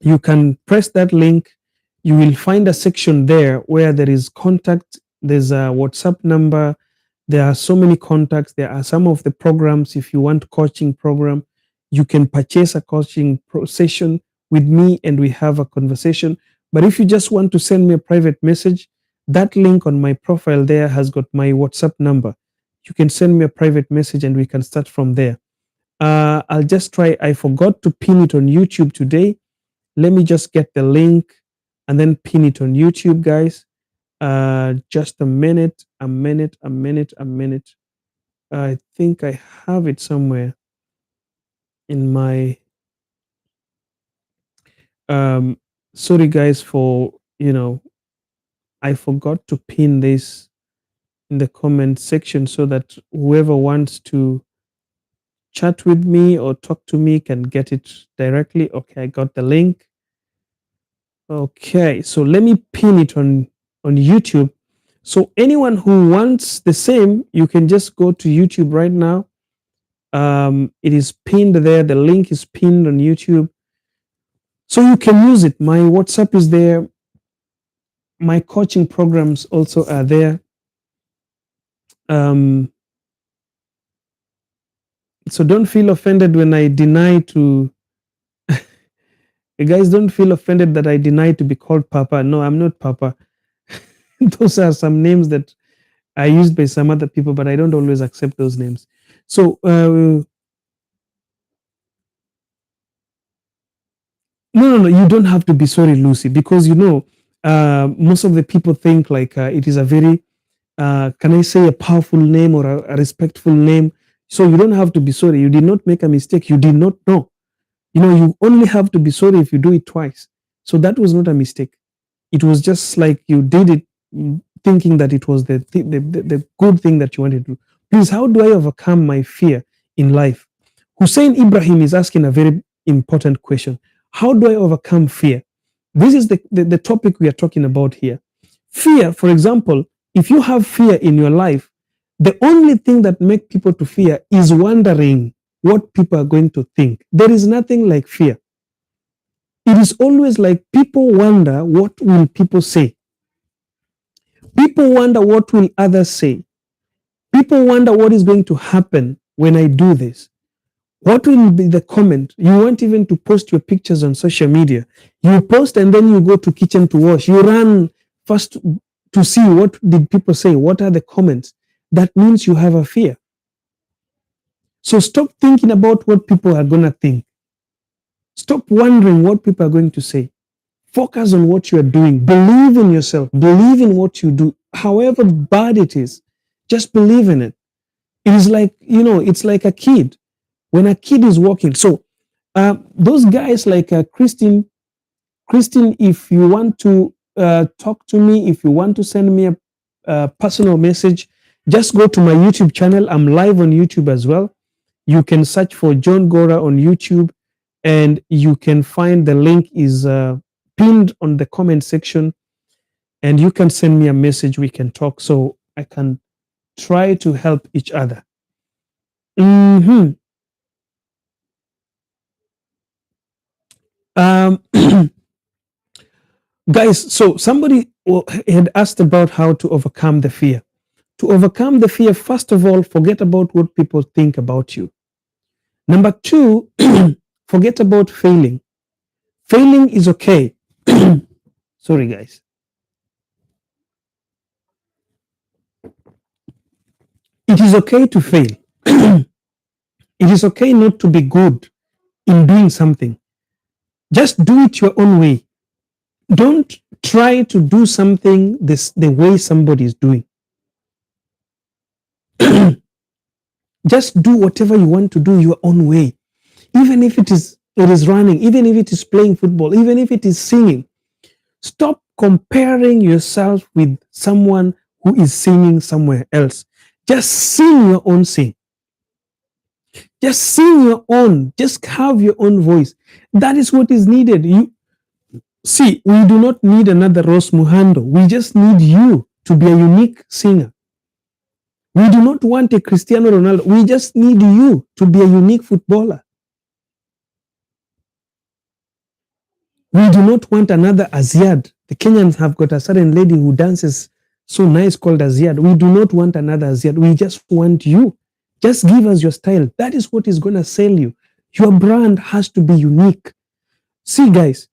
You can press that link. You will find a section there where there is contact. There's a WhatsApp number. There are so many contacts. There are some of the programs. If you want coaching program, you can purchase a coaching session with me and we have a conversation. But if you just want to send me a private message, that link on my profile there has got my WhatsApp number. You can send me a private message and we can start from there. I'll just try. I forgot to pin it on YouTube today. Let me just get the link and then pin it on YouTube, guys. Just a minute, a minute, a minute, a minute. I think I have it somewhere in my Um, Sorry guys for, I forgot to pin this in the comment section so that whoever wants to chat with me or talk to me can get it directly. Okay, I got the link. Okay, so let me pin it on YouTube. So anyone who wants the same, you can just go to YouTube right now. It is pinned there. The link is pinned on YouTube, so you can use it. My WhatsApp is there. My coaching programs also are there. Um, so don't feel offended when I deny to. You guys don't feel offended that I deny to be called Papa. No, I'm not Papa. Those are some names that are used by some other people, but I don't always accept those names. So no, you don't have to be sorry, Lucy, because most of the people think like it is a very, can I say, a powerful name or a respectful name. So you don't have to be sorry. You did not make a mistake. You did not know. You only have to be sorry if you do it twice. So that was not a mistake. It was just like you did it thinking that it was the good thing that you wanted to do. Please, how do I overcome my fear in life? Hussein Ibrahim is asking a very important question. How do I overcome fear? This is the topic we are talking about here. Fear, for example, if you have fear in your life, the only thing that makes people to fear is wondering what people are going to think. There is nothing like fear. It is always like people wonder what will people say. People wonder what will others say. People wonder what is going to happen when I do this. What will be the comment? You want even to post your pictures on social media. You post and then you go to kitchen to wash. You run first to see what did people say. What are the comments? That means you have a fear. So stop thinking about what people are going to think. Stop wondering what people are going to say. Focus on what you are doing. Believe in yourself. Believe in what you do. However bad it is, just believe in it. It is like, it's like a kid. When a kid is walking. So those guys like Christine, if you want to talk to me, if you want to send me a personal message, just go to my YouTube channel. I'm live on YouTube as well. You can search for Johngora on YouTube, and you can find the link is pinned on the comment section, and you can send me a message. We can talk so I can try to help each other. Mm-hmm. Guys, so somebody had asked about how to overcome the fear. To overcome the fear, first of all, forget about what people think about you. Number two, forget about failing. Failing is okay. Sorry, guys. It is okay to fail. It is okay not to be good in doing something. Just do it your own way. Don't try to do something the way somebody is doing. Just do whatever you want to do your own way. Even if it is running, even if it is playing football, even if it is singing. Stop comparing yourself with someone who is singing somewhere else. Just sing your own sing. Just sing your own. Just have your own voice. That is what is needed. You see, we do not need another Rose Muhando. We just need you to be a unique singer. We do not want a Cristiano Ronaldo. We just need you to be a unique footballer. We do not want another Aziad. The Kenyans have got a certain lady who dances so nice called Aziad. We do not want another Aziad. We just want you. Just give us your style. That is what is going to sell you. Your brand has to be unique. See, guys,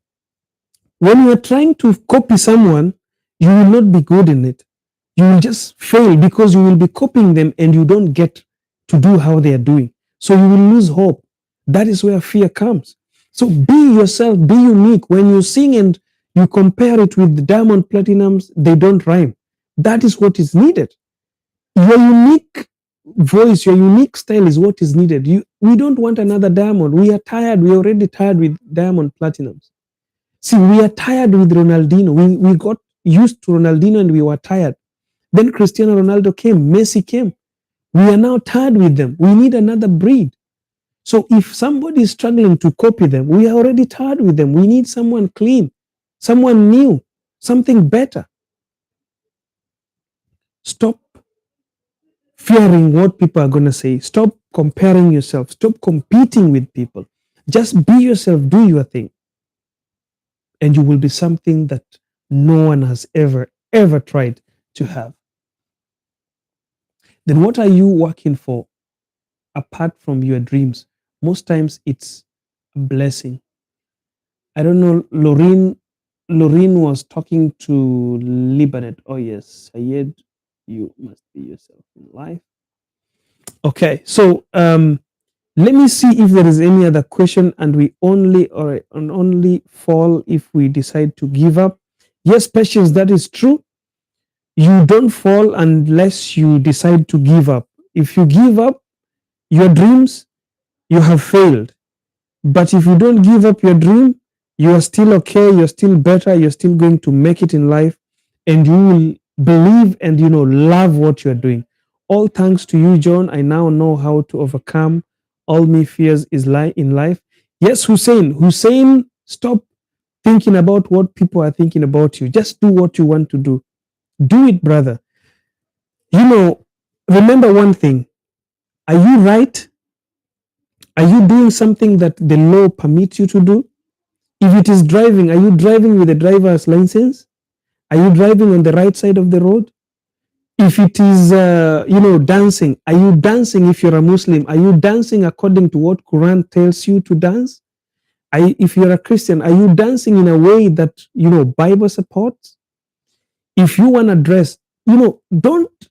when you are trying to copy someone, you will not be good in it. You will just fail because you will be copying them and you don't get to do how they are doing. So you will lose hope. That is where fear comes. So be yourself, be unique. When you sing and you compare it with the Diamond Platinums, they don't rhyme. That is what is needed. Your unique voice, your unique style is what is needed. We don't want another Diamond. We are tired. We are already tired with Diamond Platinums. See, we are tired with Ronaldinho. We got used to Ronaldinho and we were tired. Then Cristiano Ronaldo came, Messi came. We are now tired with them. We need another breed. So if somebody is struggling to copy them, we are already tired with them. We need someone clean, someone new, something better. Stop fearing what people are going to say. Stop comparing yourself. Stop competing with people. Just be yourself, do your thing, and you will be something that no one has ever tried to have. Then what are you working for apart from your dreams? Most times it's a blessing. I don't know, Lorraine was talking to Libanet. Oh yes, Sayed, you must be yourself in life. Okay, so let me see if there is any other question, and we only fall if we decide to give up. Yes, patience, that is true. You don't fall unless you decide to give up. If you give up your dreams, you have failed. But if you don't give up your dream, you are still okay, you're still better, you're still going to make it in life, and you will believe and love what you're doing. All thanks to you, John. I now know how to overcome all my fears is in life. Yes, Hussein, stop thinking about what people are thinking about you. Just do what you want to do. Do it, brother. Remember one thing. Are you right? Are you doing something that the law permits you to do? If it is driving, are you driving with a driver's license? Are you driving on the right side of the road? If it is, dancing, are you dancing if you're a Muslim? Are you dancing according to what Quran tells you to dance? If you're a Christian, are you dancing in a way that, Bible supports? If you want to dress, don't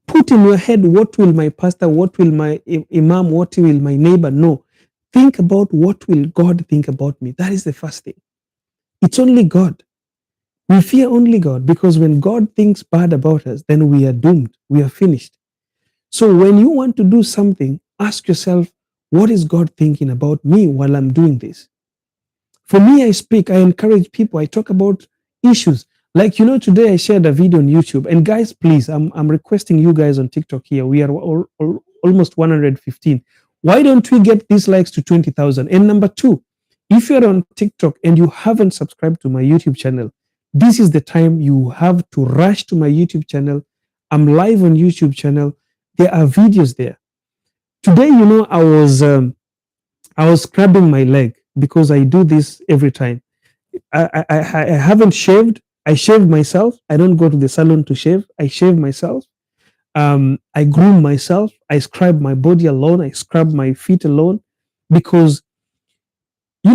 put in your head, what will my pastor, what will my imam, what will my neighbor know? Think about what will God think about me. That is the first thing. It's only God. We fear only God, because when God thinks bad about us, then we are doomed. We are finished. So when you want to do something, ask yourself, what is God thinking about me while I'm doing this? For me, I speak, I encourage people, I talk about issues. Like, today I shared a video on YouTube. And guys, please, I'm requesting you guys on TikTok here. We are almost 115. Why don't we get these likes to 20,000? And number two, if you're on TikTok and you haven't subscribed to my YouTube channel, this is the time you have to rush to my YouTube channel. I'm live on YouTube channel. There are videos there. Today, I was scrubbing my leg because I do this every time. I haven't shaved. I shave myself. I don't go to the salon to shave. I shave myself. I groom myself. I scrub my body alone. I scrub my feet alone, because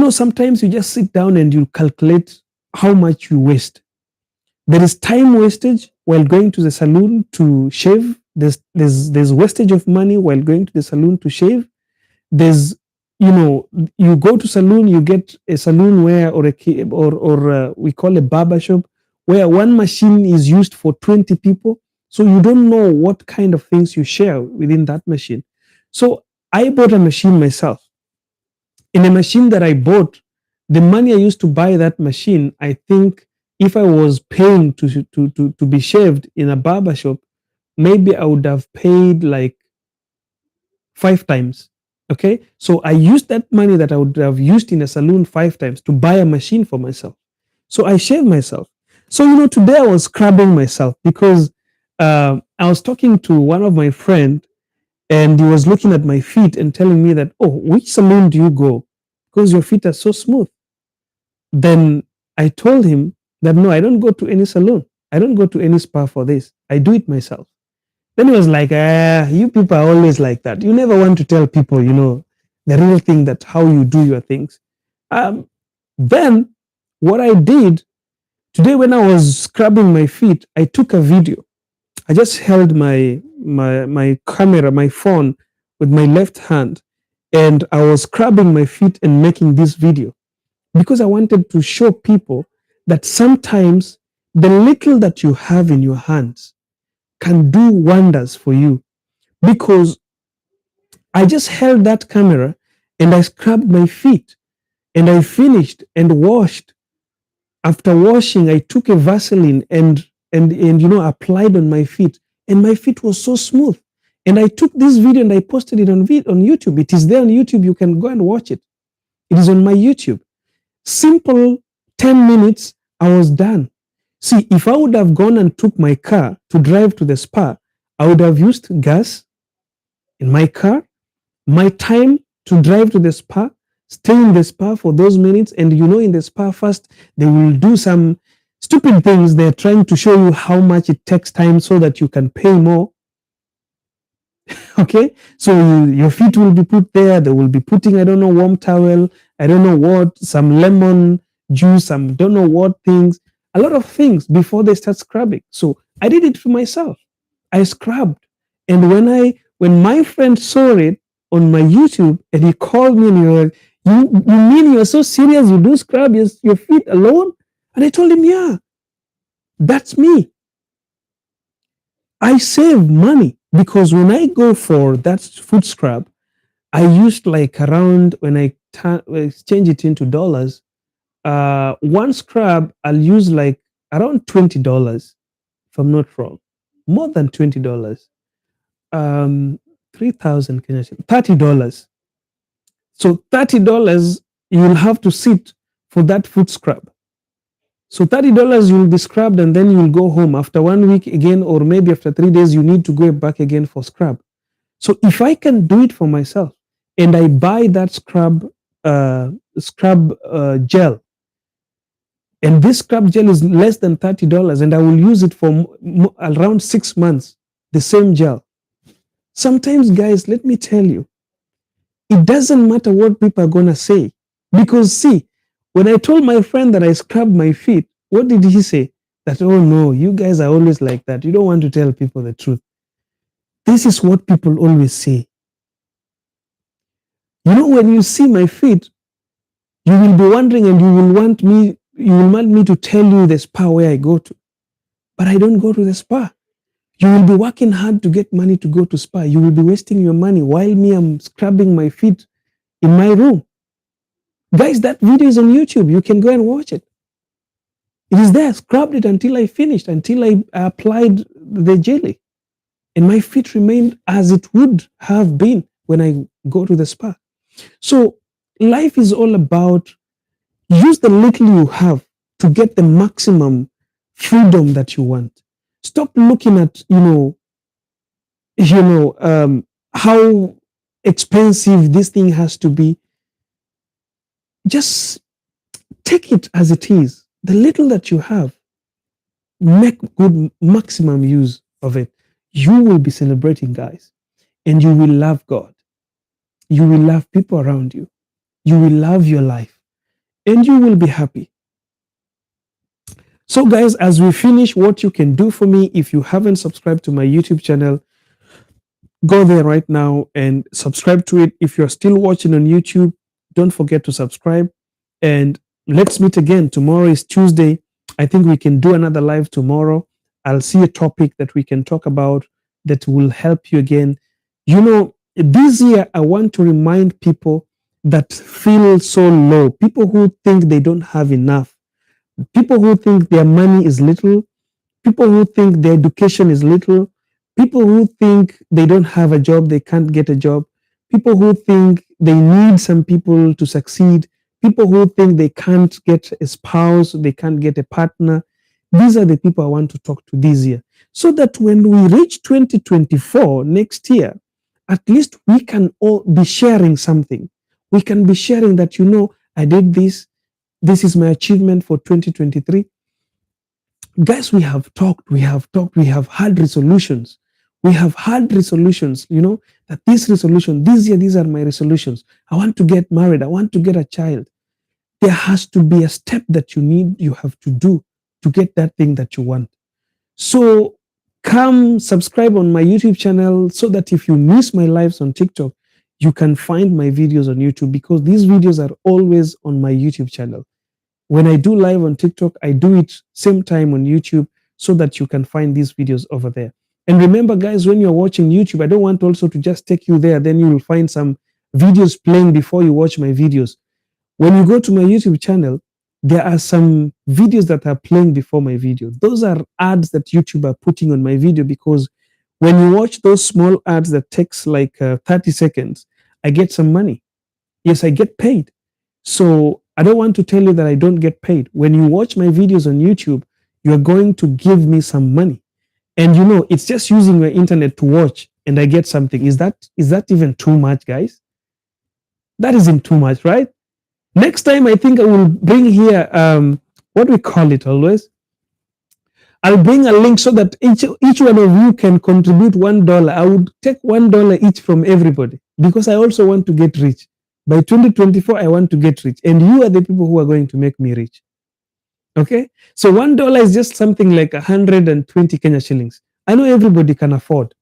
sometimes you just sit down and you calculate how much you waste. There is time wastage while going to the salon to shave. There's wastage of money while going to the salon to shave. There's you go to salon, you get a salon where, or we call a barber shop, where one machine is used for 20 people. So you don't know what kind of things you share within that machine. So I bought a machine myself. In a machine that I bought, the money I used to buy that machine, I think if I was paying to be shaved in a barber shop, maybe I would have paid like 5 times. Okay, so I used that money that I would have used in a salon 5 times to buy a machine for myself. So I shave myself. So today I was scrubbing myself because I was talking to one of my friend, and he was looking at my feet and telling me that, oh, which salon do you go? Because your feet are so smooth. Then I told him that no, I don't go to any salon. I don't go to any spa for this. I do it myself. Then he was like, you people are always like that. You never want to tell people, the real thing, that how you do your things. Then what I did today when I was scrubbing my feet, I took a video. I just held my camera, my phone with my left hand, and I was scrubbing my feet and making this video because I wanted to show people that sometimes the little that you have in your hands can do wonders for you. Because I just held that camera and I scrubbed my feet and I finished and washed. After washing, I took a Vaseline and applied on my feet, and my feet was so smooth. And I took this video and I posted it on YouTube. It is there on YouTube. You can go and watch it. It is on my YouTube. Simple 10 minutes, I was done. See, if I would have gone and took my car to drive to the spa, I would have used gas in my car, my time to drive to the spa, stay in the spa for those minutes. And in the spa, first, they will do some stupid things. They're trying to show you how much it takes time so that you can pay more. Okay, so your feet will be put there. They will be putting, I don't know, warm towel, I don't know what, some lemon juice, some don't know what things, a lot of things before they start scrubbing. So I did it for myself. I scrubbed. And when my friend saw it on my YouTube and he called me and he was like, you mean you're so serious? You do scrub your feet alone? And I told him, yeah, that's me. I save money because when I go for that foot scrub, I used like around, when I exchange it into dollars, one scrub I'll use like around $20, if I'm not wrong, more than $20. 3,000 Kenya shillings, $30. So $30 you'll have to sit for that foot scrub. So $30 you'll be scrubbed and then you'll go home after 1 week again, or maybe after 3 days you need to go back again for scrub. So if I can do it for myself and I buy that scrub gel, and this scrub gel is less than $30, and I will use it for around 6 months, the same gel. Sometimes, guys, let me tell you, it doesn't matter what people are going to say. Because see, when I told my friend that I scrubbed my feet, what did he say? That, oh no, you guys are always like that. You don't want to tell people the truth. This is what people always say. When you see my feet, you will be wondering and you will want me to tell you the spa where I go to. But I don't go to the spa. You will be working hard to get money to go to spa. You will be wasting your money while I'm scrubbing my feet in my room. Guys, that video is on YouTube. You can go and watch it. It is there. I scrubbed it until I finished, until I applied the jelly. And my feet remained as it would have been when I go to the spa. So life is all about use the little you have to get the maximum freedom that you want. Stop looking at, how expensive this thing has to be. Just take it as it is. The little that you have, make good maximum use of it. You will be celebrating, guys, and you will love God. You will love people around you. You will love your life, and you will be happy. So, guys, as we finish, what you can do for me, if you haven't subscribed to my YouTube channel, go there right now and subscribe to it. If you're still watching on YouTube, don't forget to subscribe. And let's meet again. Tomorrow is Tuesday. I think we can do another live tomorrow. I'll see a topic that we can talk about that will help you again. This year, I want to remind people that feel so low, people who think they don't have enough, people who think their money is little, people who think their education is little, people who think they don't have a job, they can't get a job, people who think they need some people to succeed, people who think they can't get a spouse, they can't get a partner. These are the people I want to talk to this year, so that when we reach 2024 next year, at least we can all be sharing something. We can be sharing that, I did this. This is my achievement for 2023. Guys, we have talked, we have had resolutions. We have had resolutions, that this resolution, this year, these are my resolutions. I want to get married. I want to get a child. There has to be a step that you have to do to get that thing that you want. So come subscribe on my YouTube channel so that if you miss my lives on TikTok, you can find my videos on YouTube, because these videos are always on my YouTube channel. When I do live on TikTok, I do it same time on YouTube so that you can find these videos over there. And remember, guys, when you're watching YouTube, I don't want also to just take you there. Then you will find some videos playing before you watch my videos. When you go to my YouTube channel, there are some videos that are playing before my video. Those are ads that YouTube are putting on my video, because when you watch those small ads that takes like 30 seconds, I get some money. Yes, I get paid. So I don't want to tell you that I don't get paid. When you watch my videos on YouTube, you're going to give me some money. And it's just using your internet to watch and I get something. Is that even too much, guys? That isn't too much, right? Next time, I think I will bring here what we call it always. I'll bring a link so that each one of you can contribute $1. I would take $1 each from everybody, because I also want to get rich. By 2024, I want to get rich, and you are the people who are going to make me rich. Okay, so $1 is just something like 120 Kenya shillings. I know everybody can afford,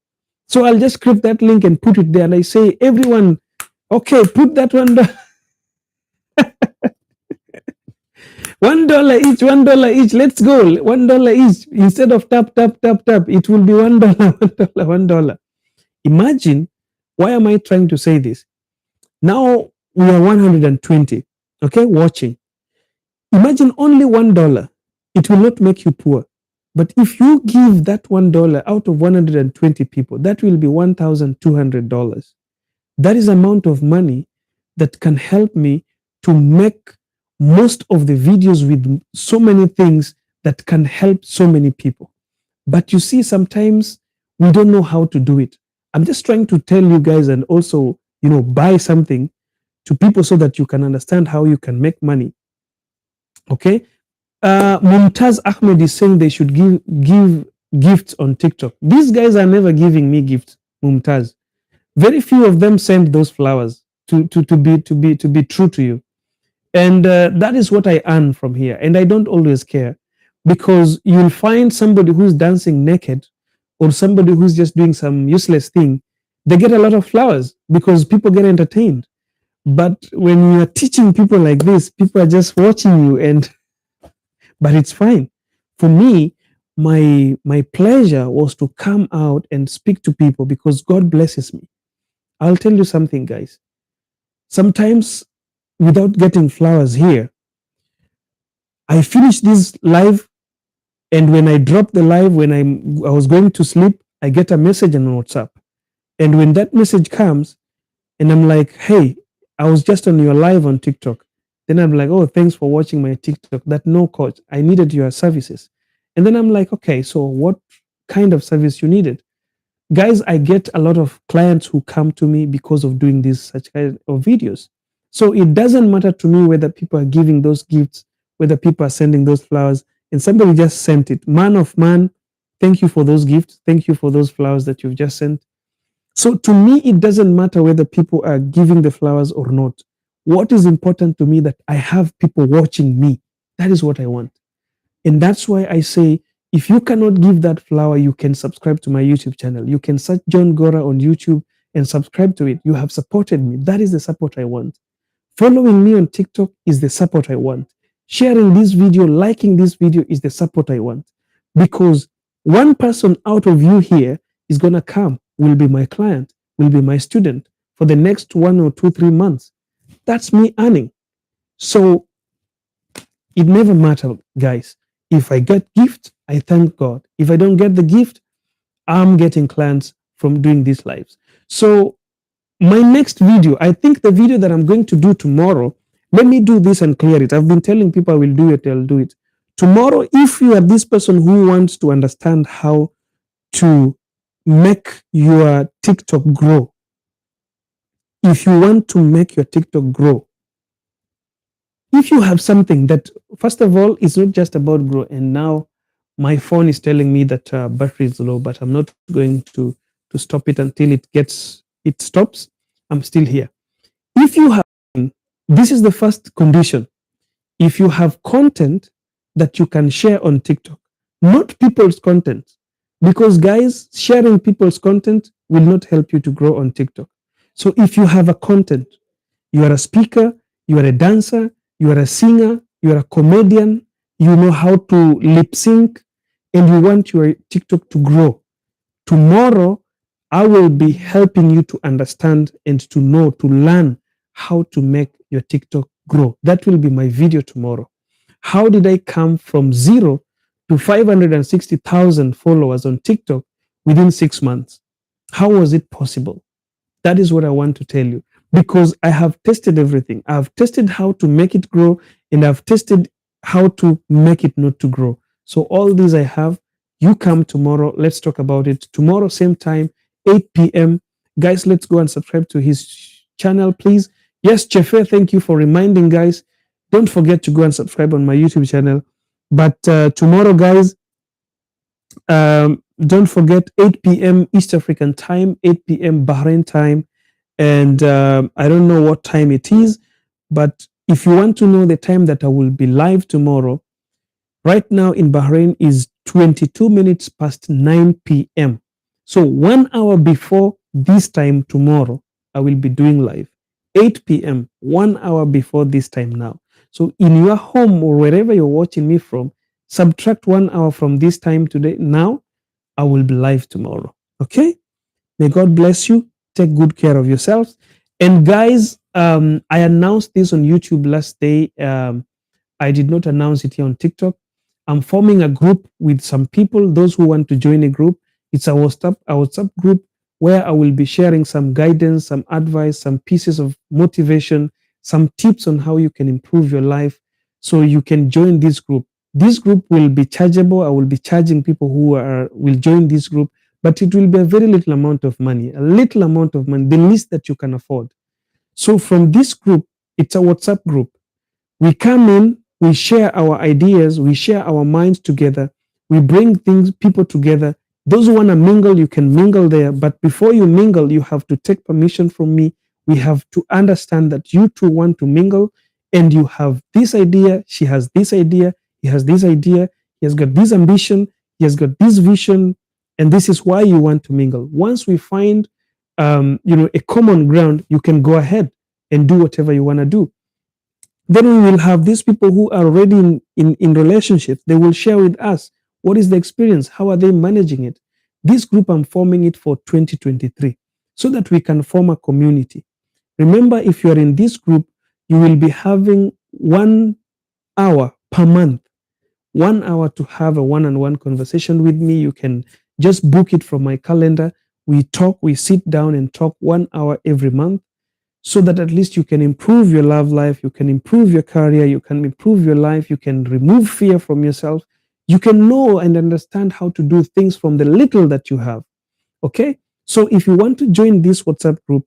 so I'll just click that link and put it there, and I say, everyone, okay, put that $1. $1 each, $1 each. Let's go. $1 each. Instead of tap, tap, tap, tap, it will be $1, $1, $1. Imagine, why am I trying to say this? Now we are 120, okay, watching. Imagine only $1. It will not make you poor. But if you give that $1 out of 120 people, that will be $1,200. That is amount of money that can help me to make most of the videos with so many things that can help so many people. But you see, sometimes we don't know how to do it. I'm just trying to tell you guys, and also, buy something to people so that you can understand how you can make money. Okay. Mumtaz Ahmed is saying they should give gifts on TikTok. These guys are never giving me gifts, Mumtaz. Very few of them send those flowers to be true to you. And that is what I earn from here. And I don't always care, because you'll find somebody who's dancing naked, or somebody who's just doing some useless thing. They get a lot of flowers because people get entertained. But when you're teaching people like this, people are just watching you, but it's fine. For me, my pleasure was to come out and speak to people, because God blesses me. I'll tell you something, guys. Sometimes, without getting flowers here, I finish this live, and when I drop the live, when I was going to sleep, I get a message on WhatsApp. And when that message comes, and I'm like, hey, I was just on your live on TikTok. Then I'm like, oh, thanks for watching my TikTok. That no, coach, I needed your services. And then I'm like, okay, so what kind of service you needed? Guys, I get a lot of clients who come to me because of doing these such kind of videos. So it doesn't matter to me whether people are giving those gifts, whether people are sending those flowers. And somebody just sent it. Man of man, thank you for those gifts. Thank you for those flowers that you've just sent. So to me, it doesn't matter whether people are giving the flowers or not. What is important to me, that I have people watching me. That is what I want. And that's why I say, if you cannot give that flower, you can subscribe to my YouTube channel. You can search Johngora on YouTube and subscribe to it. You have supported me. That is the support I want. Following me on TikTok is the support I want. Sharing this video, liking this video is the support I want. Because one person out of you here is going to come, will be my client, will be my student for the next 1 or 2, 3 months. That's me earning. So it never matters, guys. If I get gift, I thank God. If I don't get the gift, I'm getting clients from doing these lives. So my next video, I think the video that I'm going to do tomorrow, let me do this and clear it. I've been telling people I will do it, I'll do it. Tomorrow, if you are this person who wants to understand how to make your TikTok grow, if you want to make your TikTok grow, if you have something that, first of all, it's not just about grow. And now my phone is telling me that battery is low, but I'm not going to stop it until it stops. I'm still here. If you have, this is the first condition. If you have content that you can share on TikTok, not people's content, because guys, sharing people's content will not help you to grow on TikTok. So if you have a content, you are a speaker, you are a dancer, you are a singer, you are a comedian, you know how to lip sync, and you want your TikTok to grow. Tomorrow, I will be helping you to understand and to know, to learn how to make your TikTok grow. That will be my video tomorrow. How did I come from zero to 560,000 followers on TikTok within 6 months? How was it possible? That is what I want to tell you, because I have tested everything. I've tested how to make it grow, and I've tested how to make it not to grow. So all these I have. You come tomorrow. Let's talk about it. Tomorrow, same time, 8 p.m. Guys, let's go and subscribe to his channel, please. Yes, Chefe, thank you for reminding, guys. Don't forget to go and subscribe on my YouTube channel. But tomorrow, guys, don't forget 8 p.m. East African time, 8 p.m. Bahrain time, and I don't know what time it is, but if you want to know the time that I will be live tomorrow, right now in Bahrain is 22 minutes past 9 p.m. So 1 hour before this time tomorrow, I will be doing live. 8 p.m., 1 hour before this time now. So in your home or wherever you're watching me from, subtract 1 hour from this time today. Now, I will be live tomorrow. Okay? May God bless you. Take good care of yourselves. And guys, I announced this on YouTube last day. I did not announce it here on TikTok. I'm forming a group with some people, those who want to join a group. It's a WhatsApp group where I will be sharing some guidance, some advice, some pieces of motivation, some tips on how you can improve your life. So you can join this group. This group will be chargeable. I will be charging people who will join this group, but it will be a very little amount of money, the least that you can afford. So from this group, it's a WhatsApp group. We come in, we share our ideas, we share our minds together, we bring people together. Those who want to mingle, you can mingle there. But before you mingle, you have to take permission from me. We have to understand that you two want to mingle, and you have this idea, she has this idea, he has this idea, he has got this ambition, he has got this vision, and this is why you want to mingle. Once we find a common ground, you can go ahead and do whatever you want to do. Then we will have these people who are already in relationships. They will share with us what is the experience, how are they managing it. This group, I'm forming it for 2023 so that we can form a community. Remember, if you are in this group, you will be having 1 hour per month, 1 hour to have a one-on-one conversation with me. You can just book it from my calendar. We talk, we sit down and talk 1 hour every month, so that at least you can improve your love life, you can improve your career, you can improve your life, you can remove fear from yourself, you can know and understand how to do things from the little that you have. Okay? So if you want to join this WhatsApp group,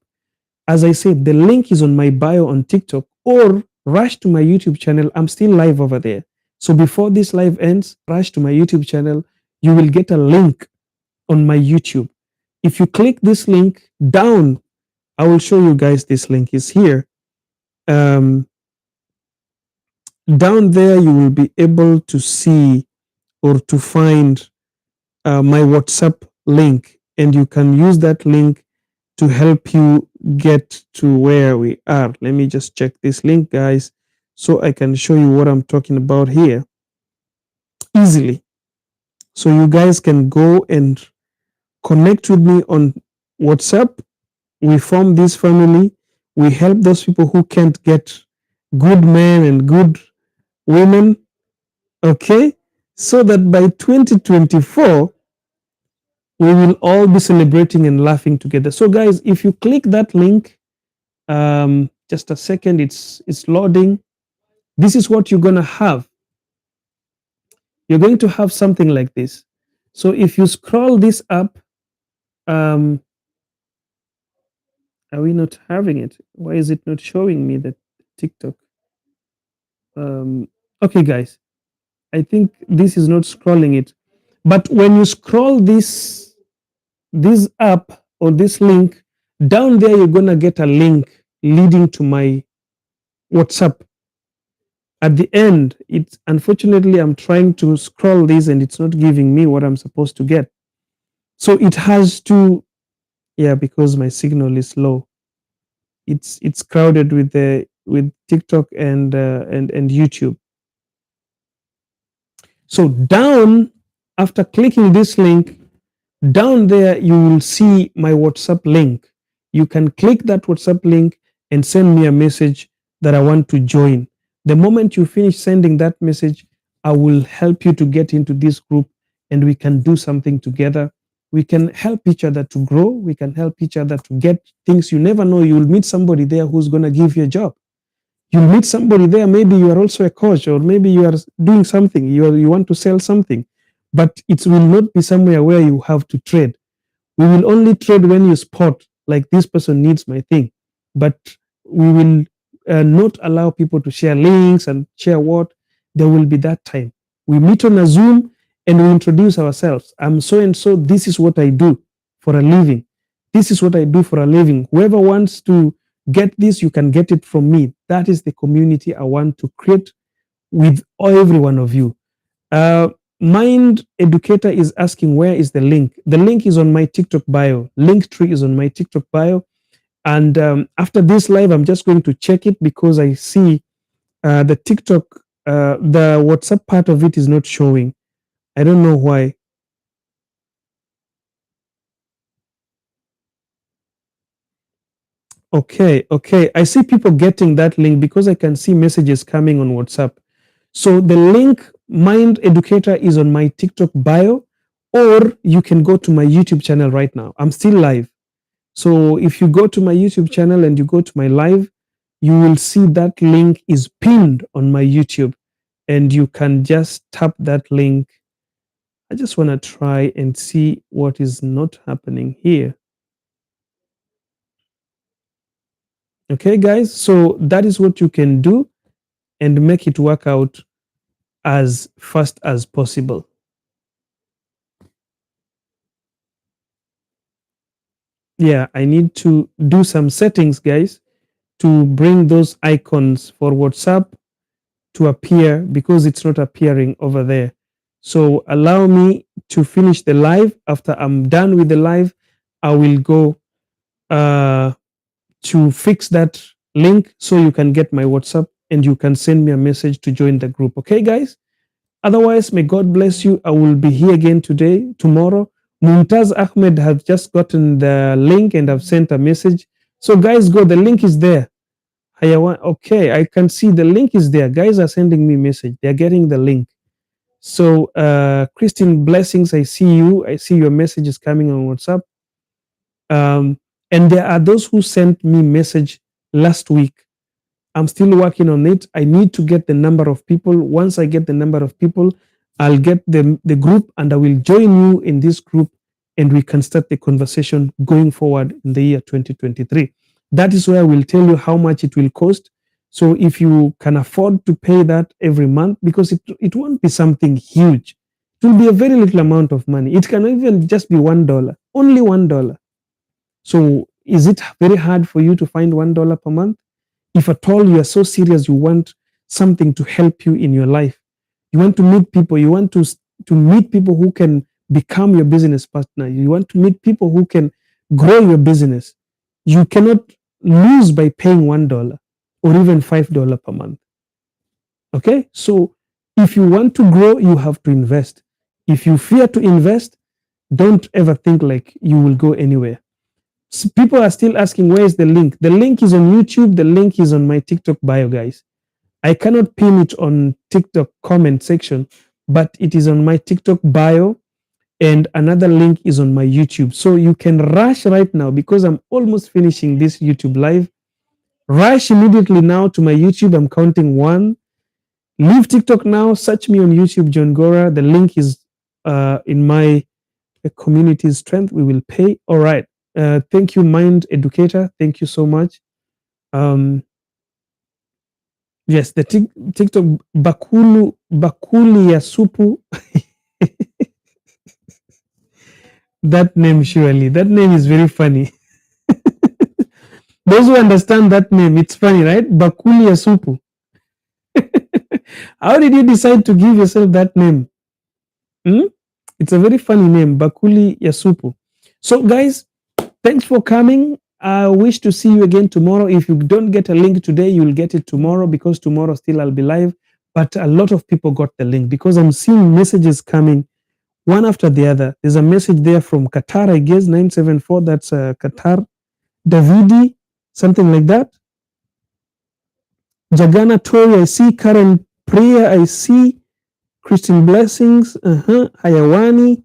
as I said, the link is on my bio on TikTok, or rush to my YouTube channel. I'm still live over there. So before this live ends, rush to my YouTube channel. You will get a link on my YouTube. If you click this link down, I will show you guys. This link is here. Down there, you will be able to see or to find my WhatsApp link, and you can use that link to help you get to where we are. Let me just check this link, guys, so I can show you what I'm talking about here easily. So you guys can go and connect with me on WhatsApp. We form this family. We help those people who can't get good men and good women. Okay? So that by 2024, we will all be celebrating and laughing together. So, guys, if you click that link, just a second, it's loading. This is what you're going to have. You're going to have something like this. So, if you scroll this up, are we not having it? Why is it not showing me that TikTok? Okay, guys, I think this is not scrolling it. But when you scroll this app or this link, down there you're gonna get a link leading to my WhatsApp. At the end, it's unfortunately I'm trying to scroll this and it's not giving me what I'm supposed to get. So it has to, yeah, because my signal is low. It's crowded with TikTok and YouTube. So down, after clicking this link, down there you will see my WhatsApp link. You can click that WhatsApp link and send me a message that I want to join. The moment you finish sending that message, I will help you to get into this group and we can do something together. We can help each other to grow. We can help each other to get things. You never know. You'll meet somebody there who's going to give you a job. You'll meet somebody there. Maybe you are also a coach, or maybe you are doing something. You want to sell something, but it will not be somewhere where you have to trade. We will only trade when you spot like this person needs my thing, but we will not allow people to share links and share what. There will be that time. We meet on a Zoom and we introduce ourselves. I'm so and so. This is what I do for a living. This is what I do for a living. Whoever wants to get this, you can get it from me. That is the community I want to create with every one of you. Uh, Mind Educator is asking, where is the link? The link is on my TikTok bio. Linktree is on my TikTok bio. And after this live, I'm just going to check it because I see the TikTok, the WhatsApp part of it is not showing. I don't know why. Okay, okay. I see people getting that link because I can see messages coming on WhatsApp. So the link, Mind Educator, is on my TikTok bio, or you can go to my YouTube channel right now. I'm still live. So if you go to my YouTube channel and you go to my live, you will see that link is pinned on my YouTube, and you can just tap that link. I just want to try and see what is not happening here. Okay, guys, so that is what you can do and make it work out as fast as possible. Yeah, I need to do some settings, guys, to bring those icons for WhatsApp to appear because it's not appearing over there. So allow me to finish the live. After I'm done with the live, I will go to fix that link so you can get my WhatsApp and you can send me a message to join the group. Okay, guys? Otherwise, may God bless you. I will be here again tomorrow. Mumtaz Ahmed has just gotten the link and I've sent a message. So, guys, go. The link is there. Okay, I can see the link is there. Guys are sending me message. They're getting the link. So, Christine, blessings. I see you. I see your messages coming on WhatsApp. And there are those who sent me message last week. I'm still working on it. I need to get the number of people. Once I get the number of people, I'll get the group and I will join you in this group and we can start the conversation going forward in the year 2023. That is where I will tell you how much it will cost. So if you can afford to pay that every month, because it won't be something huge, it will be a very little amount of money. It can even just be $1, only $1. So is it very hard for you to find $1 per month? If at all you are so serious, you want something to help you in your life, you want to meet people, you want to meet people who can become your business partner, you want to meet people who can grow your business, you cannot lose by paying $1 or even $5 per month. Okay, so if you want to grow, you have to invest. If you fear to invest, don't ever think like you will go anywhere. So people are still asking, where is the link? The link is on YouTube. The link is on my TikTok bio, guys. I cannot pin it on TikTok comment section, but it is on my TikTok bio, and another link is on my YouTube. So you can rush right now because I'm almost finishing this YouTube live. Rush immediately now to my YouTube. I'm counting 1. Leave TikTok now. Search me on YouTube, Johngora. The link is in my community strength. We will pay. All right. Thank you, Mind Educator. Thank you so much. Yes, the TikTok bakuli ya supu. That name, surely. That name is very funny. Those who understand that name, it's funny, right? Bakuli ya supu. How did you decide to give yourself that name? Hmm? It's a very funny name, Bakuli ya supu. So, guys, thanks for coming. I wish to see you again tomorrow. If you don't get a link today, you'll get it tomorrow because tomorrow still I'll be live. But a lot of people got the link because I'm seeing messages coming one after the other. There's a message there from Qatar, I guess, 974. That's Qatar. Davidi, something like that. Jagana Tori, I see. Karen Priya, I see. Christine Blessings, Hayawani,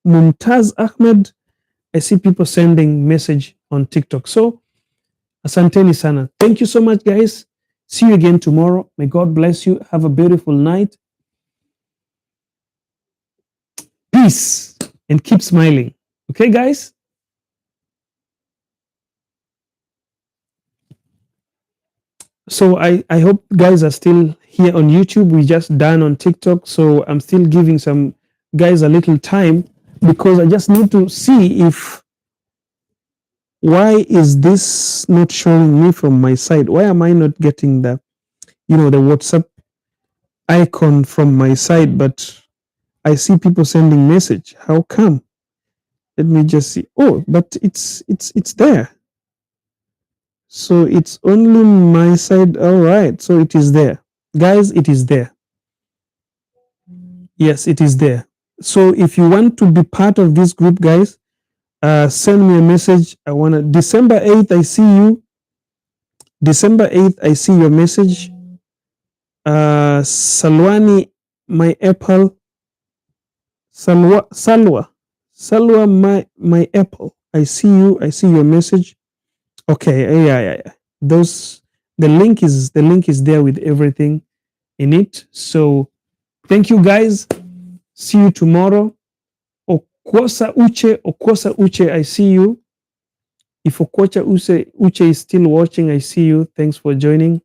Mumtaz Ahmed. I see people sending message on TikTok. So, asanteni sana. Thank you so much, guys. See you again tomorrow. May God bless you. Have a beautiful night. Peace and keep smiling. Okay, guys? So I hope guys are still here on YouTube. We just done on TikTok. So I'm still giving some guys a little time because I just need to see if why is this not showing me from my side? Why am I not getting the the WhatsApp icon from my side, but I see people sending message. How come? Let me just see. Oh, but it's there. So it's only my side. All right. So it is there. Guys, it is there. Yes, it is there. So if you want to be part of this group, guys, send me a message. I want to December 8th, I see you. December 8th, I see your message. Salwani, my apple. Salwa, my apple. I see you. I see your message. Okay, yeah. Those the link is there with everything in it. So thank you guys. See you tomorrow. Okwosa Uche, I see you. If Okocha Uche is still watching, I see you. Thanks for joining.